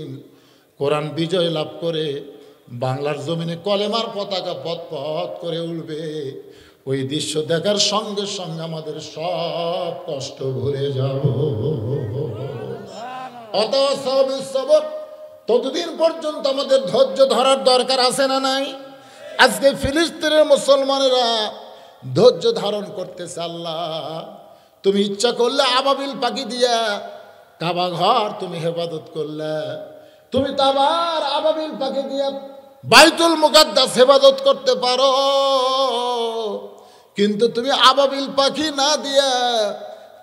কোরআন বিজয় লাভ করে বাংলার জমিনে কলেমার পতাকা পথ পথ করে উঠবে। ওই দৃশ্য দেখার সঙ্গে সঙ্গে আমাদের সব কষ্ট ভুলে যাব। অতঃসবর, ততদিন পর্যন্ত আমাদের ধৈর্য ধরার দরকার আছে না নাই? আজকে ফিলিস্তিনের মুসলমানেরা ধৈর্য ধারণ করতেছে। আল্লাহ তুমি ইচ্ছা করলে আবাবিল পাখি দিয়া কাবা ঘর তুমি হেফাজত করলে, তুমি তো আবার আবাবিল পাখি দিয়া বাইতুল মুকাদ্দাস হেফাজত করতে পারো, কিন্তু তুমি আবাবিল পাখি না দিয়া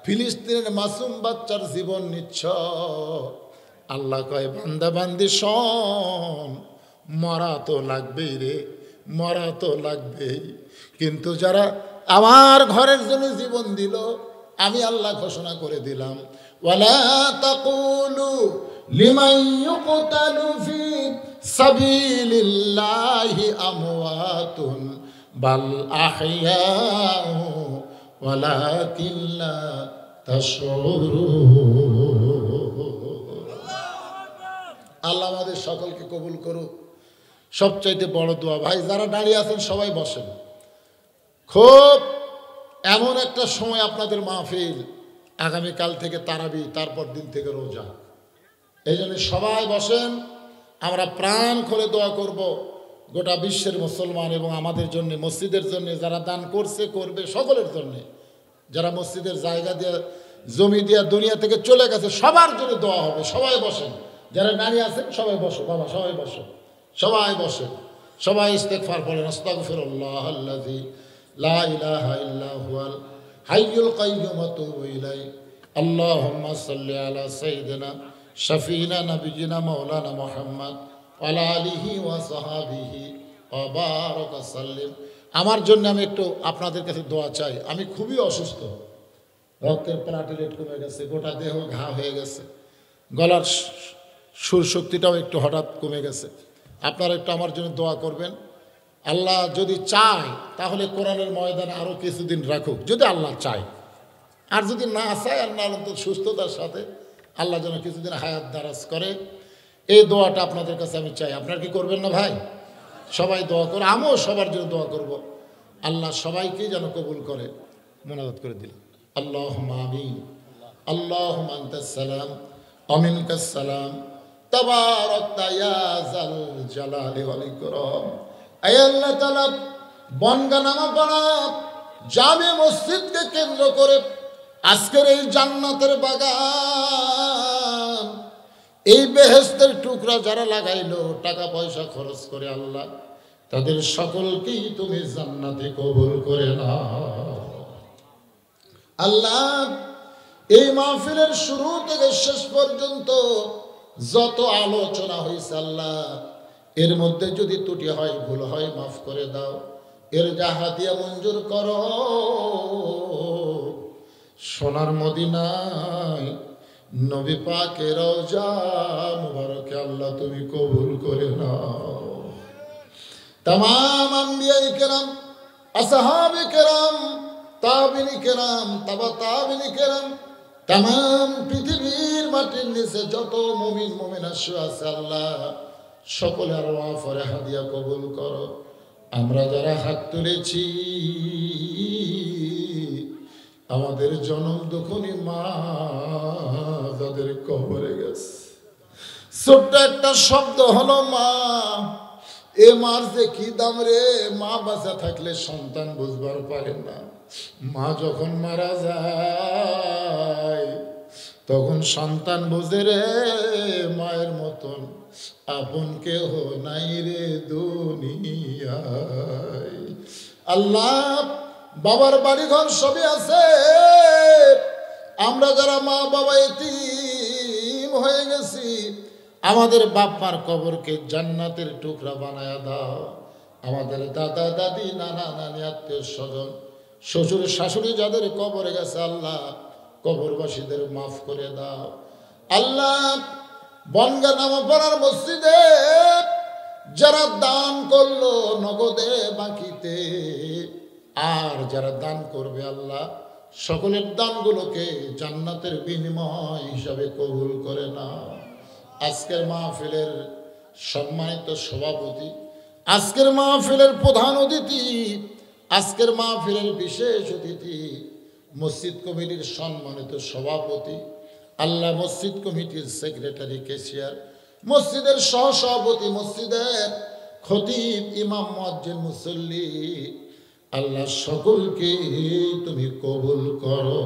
ফিলিস্তিনের মাসুম বাচ্চার জীবন নিচ্ছ। আল্লাহ কয় বান্দা বান্দি শোন, মরা তো লাগবেই রে, মরা তো লাগবেই, কিন্তু যারা আমার ঘরের জন্য জীবন দিল, আমি আল্লাহ ঘোষণা করে দিলাম, ওয়ালা তাকুলু লিমান ইউকতালু ফি সাবিলিল্লাহি আমওয়াতুন বাল আহইয়াউ ওয়ালাকিন লা তাশউরুন। আল্লাহ আমাদের সকলকে কবুল করুক। সবচাইতে বড় দোয়া, ভাই যারা দাঁড়িয়ে আছেন সবাই বসেন। খুব এমন একটা সময় আপনাদের মাহফিল, আগামীকাল থেকে তারাবি, তারপর দিন থেকে রোজা। এই জন্য সবাই বসেন, আমরা প্রাণ খুলে দোয়া করব গোটা বিশ্বের মুসলমান এবং আমাদের জন্য, মসজিদের জন্য, যারা দান করছে করবে সকলের জন্য, যারা মসজিদের জায়গা দিয়ে জমি দিয়ে দুনিয়া থেকে চলে গেছে সবার জন্য দোয়া হবে। সবাই বসেন, যারা দাঁড়িয়ে আছেন সবাই বসো বাবা, সবাই বসো, সবাই বসেন, সবাই ইস্তেগফার বলেন। আস্তাগফিরুল্লাহাল্লাযী লা ইলাহা ইল্লা হুয়াল হাইয়ুল কাইয়্যুম ওয়া আতুবু ইলাইহি। আল্লাহুম্মা সাল্লি আলা সাইয়্যিদিনা শাফিনা নাবিয়িনা মাওলানা মুহাম্মদ ওয়া আলা আলিহি ওয়া সাহবিহি ওয়া বারাক সাল্লিম। আমার জন্য আমি একটু আপনাদের কাছে দোয়া চাই। আমি খুবই অসুস্থ, রক্তের প্লাটিলেট কমে গেছে, গোটা দেহ ঘা হয়ে গেছে, গলার সুর শক্তিটাও একটু হঠাৎ কমে গেছে। আপনারা একটু আমার জন্য দোয়া করবেন। আল্লাহ যদি চায় তাহলে কোরআনের ময়দানে আরও কিছুদিন রাখুক, যদি আল্লাহ চায়। আর যদি না চায়, আল্লাহ অন্তত সুস্থতার সাথে আল্লাহ যেন কিছুদিন হায়াত দারাজ করে, এই দোয়াটা আপনাদের কাছে আমি চাই। আপনারা কি করবেন না ভাই? সবাই দোয়া করে, আমিও সবার জন্য দোয়া করব। আল্লাহ সবাইকেই যেন কবুল করে। মোনাজাত করে দিলাম। আল্লাহুম্মা আমিন। আল্লাহুম্মা আনতাস সালাম ওয়া মিনকাস সালাম, তাবারাকতা ইয়া যাল জালালি ওয়াল ইকরাম। আয় আল্লাহ তাআলা, বনগা নামাপাড়া জামে মসজিদকে কেন্দ্র করে আজকের এই জান্নাতের বাগান, এই বেহেশতের টুকরা যারা লাগাইলো টাকা পয়সা খরচ করে, আল্লাহ তাদের সকলকেই তুমি জান্নাতে কবুল করে নাও। আল্লাহ এই মাহফিলের শুরু থেকে শেষ পর্যন্ত যত আলোচনা হয়েছে, আল্লাহ এর মধ্যে যদি ত্রুটি হয়, ভুল হয়, মাফ করে দাও। এর হাদিয়া মঞ্জুর করো। সোনার মদিনায় নবী পাকের রওজা মুবারকে আল্লাহ তুমি কবুল করে নাও। तमाम अंबिया किराम, असहाबे किराम, ताबिनी किराम, तबा ताबिनी किराम, तमाम पृथिवीर माटिर निचे যত মুমিন মুমিনা আছে আল্লাহ সকলের ওয়াফরে হাদিয়া কবুল করো। আমরা যারা হাত তুলেছি, আমাদের জনম দুঃখনী মা যাদের কবরে গেছে, ছোট্ট একটা শব্দ হলো মা। এ মার যে কি দাম রে! মা বাঁচা থাকলে সন্তান বুঝবার পারে না, মা যখন মারা যায় তখন সন্তান বুঝে রে মায়ের মতন আপন কেহ নাই রে দুনিয়ায়। আল্লাহ বাবার বাড়িঘর সবই আছে, আমরা যারা মা বাবা এতিম হয়ে গেছি, আমাদের বাপ মার কবরকে জান্নাতের টুকরা বানায়া দাও। আমাদের দাদা দাদি নানা নানি আত্মীয় স্বজন শ্বশুর শাশুড়ি যাদের কবরে গেছে, আল্লাহ কবরবাসীদের মাফ করে দাও। আল্লাহ বনগা নামাপাড়ার মসজিদে যারা দান করলো নগদে বাকিতে, আর যারা দান করবে, আল্লাহ সকলের দানগুলোকে জান্নাতের বিনিময় হিসাবে কবুল করে নাও। আজকের মাহফিলের সম্মানিত সভাপতি, আজকের মাহফিলের প্রধান অতিথি, আজকের মাহফিলের বিশেষ অতিথি, মসজিদ কমিটির সম্মানিত সভাপতি, আল্লাহ মসজিদ কমিটির সেক্রেটারি ক্যাশিয়ার, মসজিদের সহসভাপতি, মসজিদের খতিব, ইমাম, মুয়াজ্জিন, মুসল্লি, আল্লাহ সকলকে তুমি কবুল করো।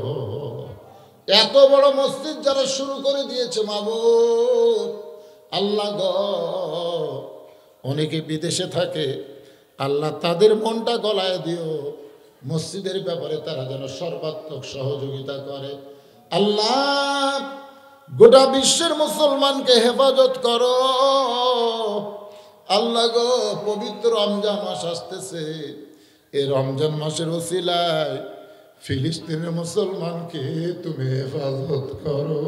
এত বড় মসজিদ যারা শুরু করে দিয়েছে মাবুদ, আল্লাহ গো, অনেকে বিদেশে থাকে, আল্লাহ তাদের মনটা গলায় দিও, মসজিদের ব্যাপারে তারা যেন সর্বাত্মক সহযোগিতা করে। আল্লাহ গোটা বিশ্বের মুসলমানকে হেফাজত করো। আল্লাহ গো, পবিত্র রমজান মাস আসতেছে, এই রমজান মাসের ওসিলায় ফিলিস্তিনের মুসলমানকে তুমি হেফাজত করো।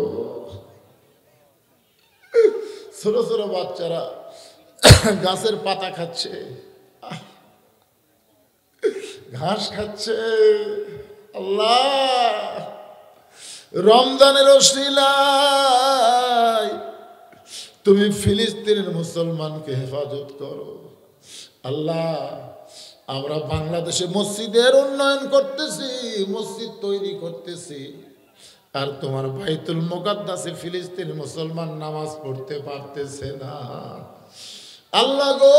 ছোট ছোট বাচ্চারা গাছের পাতা খাচ্ছে, ঘাস খাচ্ছে। আল্লাহ রমজানের ওসিলায় তুমি ফিলিস্তিনের মুসলমানকে হেফাজত করো। আল্লাহ আমরা বাংলাদেশে মসজিদের উন্নয়ন করতেছি, মসজিদ তৈরি করতেছি, আর তোমার বাইতুল মুকাদ্দাসে ফিলিস্তিন মুসলমান নামাজ পড়তে পারতেছে না। আল্লাহ গো,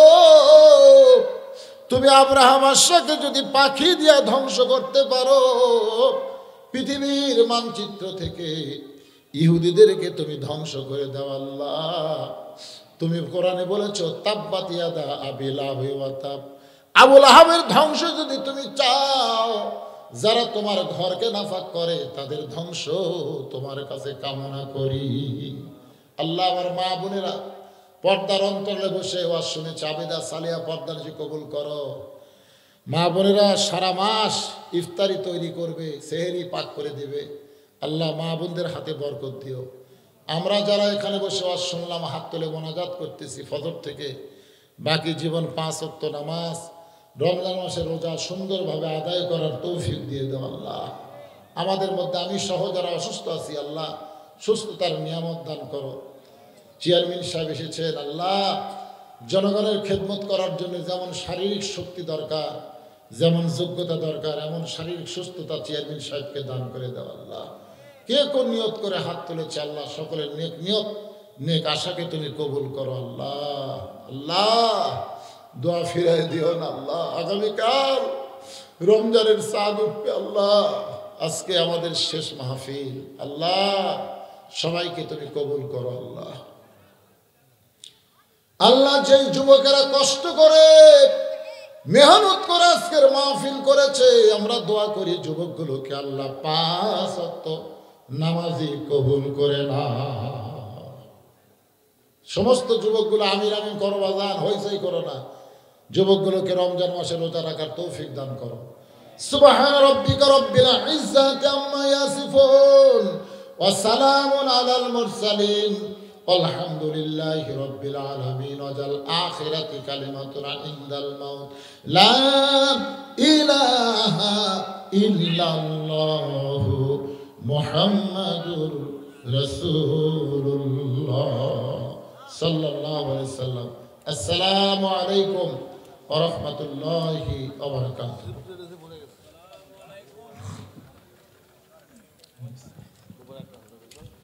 তুমি আব্রাহাম আশাকে যদি পাখি দিয়া ধ্বংস করতে পারো, পৃথিবীর মানচিত্র থেকে ইহুদিদেরকে তুমি ধ্বংস করে দাও। আল্লাহ তুমি কোরআনে বলেছো, তাব্বাত ইয়াদা আবি লাহাব ওয়া তাব, আবুল আহাবের ধ্বংস যদি তুমি চাও, যারা তোমার ঘরকে নাফাক করে তাদের ধ্বংস তোমার কাছে কামনা করি। আল্লাহ আমার মা বোনেরা পর্দার অন্তরে বসে ওয়াজ শুনেছে, আবেদা সালিয়া পর্দার যে কবুল করো। মা বোনেরা সারা মাস ইফতারি তৈরি করবে, সেহেরি পাক করে দিবে। আল্লাহ মা বোনদের হাতে বরকত দিও। আমরা যারা এখানে বসে ওয়াজ শুনলাম, হাত তুলে মোনাজাত করতেছি ফজর থেকে, বাকি জীবন 5 ওয়াক্ত নামাজ, রমজান মাসের রোজা সুন্দরভাবে আদায় করার তৌফিক দিয়ে দাও। আল্লাহ আমাদের মধ্যে আমি সহ যারা অসুস্থ আছি, আল্লাহ সুস্থতার নিয়ামত দান করো। চেয়ারম্যান সাহেব এসেছেন, আল্লাহ জনগণের খেদমত করার জন্য যেমন শারীরিক শক্তি দরকার, যেমন যোগ্যতা দরকার, এমন শারীরিক সুস্থতা চেয়ারম্যান সাহেবকে দান করে দাও। আল্লাহ কে কোন নিয়ত করে হাত তুলেছে, আল্লাহ সকলের নেক নিয়ত, নেক আশাকে তুমি কবুল করো। আল্লাহ আল্লাহ দোয়া ফিরাই দিও না। আল্লাহ আগামীকাল রমজানের চাঁদ উঠবে। আল্লাহ আজকে আমাদের শেষ মাহফিল, আল্লাহ সবাইকে তুমি কবুল করো। আল্লাহ আল্লাহ যেই যুবকেরা কষ্ট করে মেহনত করে আজকের মাহফিল করেছে, আমরা দোয়া করি যুবকগুলোকে আল্লাহ 5 ওয়াক্ত নামাজি কবুল করে না। সমস্ত যুবকগুলো আমির আমিন করো, বাজান হইচই করো না। যুবকগুলোকে রমজান মাসে রোজা রাখার তৌফিক দান করো। সুবহান রাব্বিকা রাব্বিল ইজ্জাতি আম্মা ইয়াসিফুন ওয়া সালামুন আলাল মুরসালিন আলহামদুলিল্লাহি রাব্বিল আলামিন। ওয়াজাল আখিরাতি কালিমাতুনা ইনদাল মাউত লা ইলাহা ইল্লাল্লাহু মুহাম্মাদুর রাসূলুল্লাহ সাল্লাল্লাহু আলাইহি ওয়াসাল্লাম। আসসালামু আলাইকুম ওয়া রাহমাতুল্লাহি ওয়া বারাকাতুহু।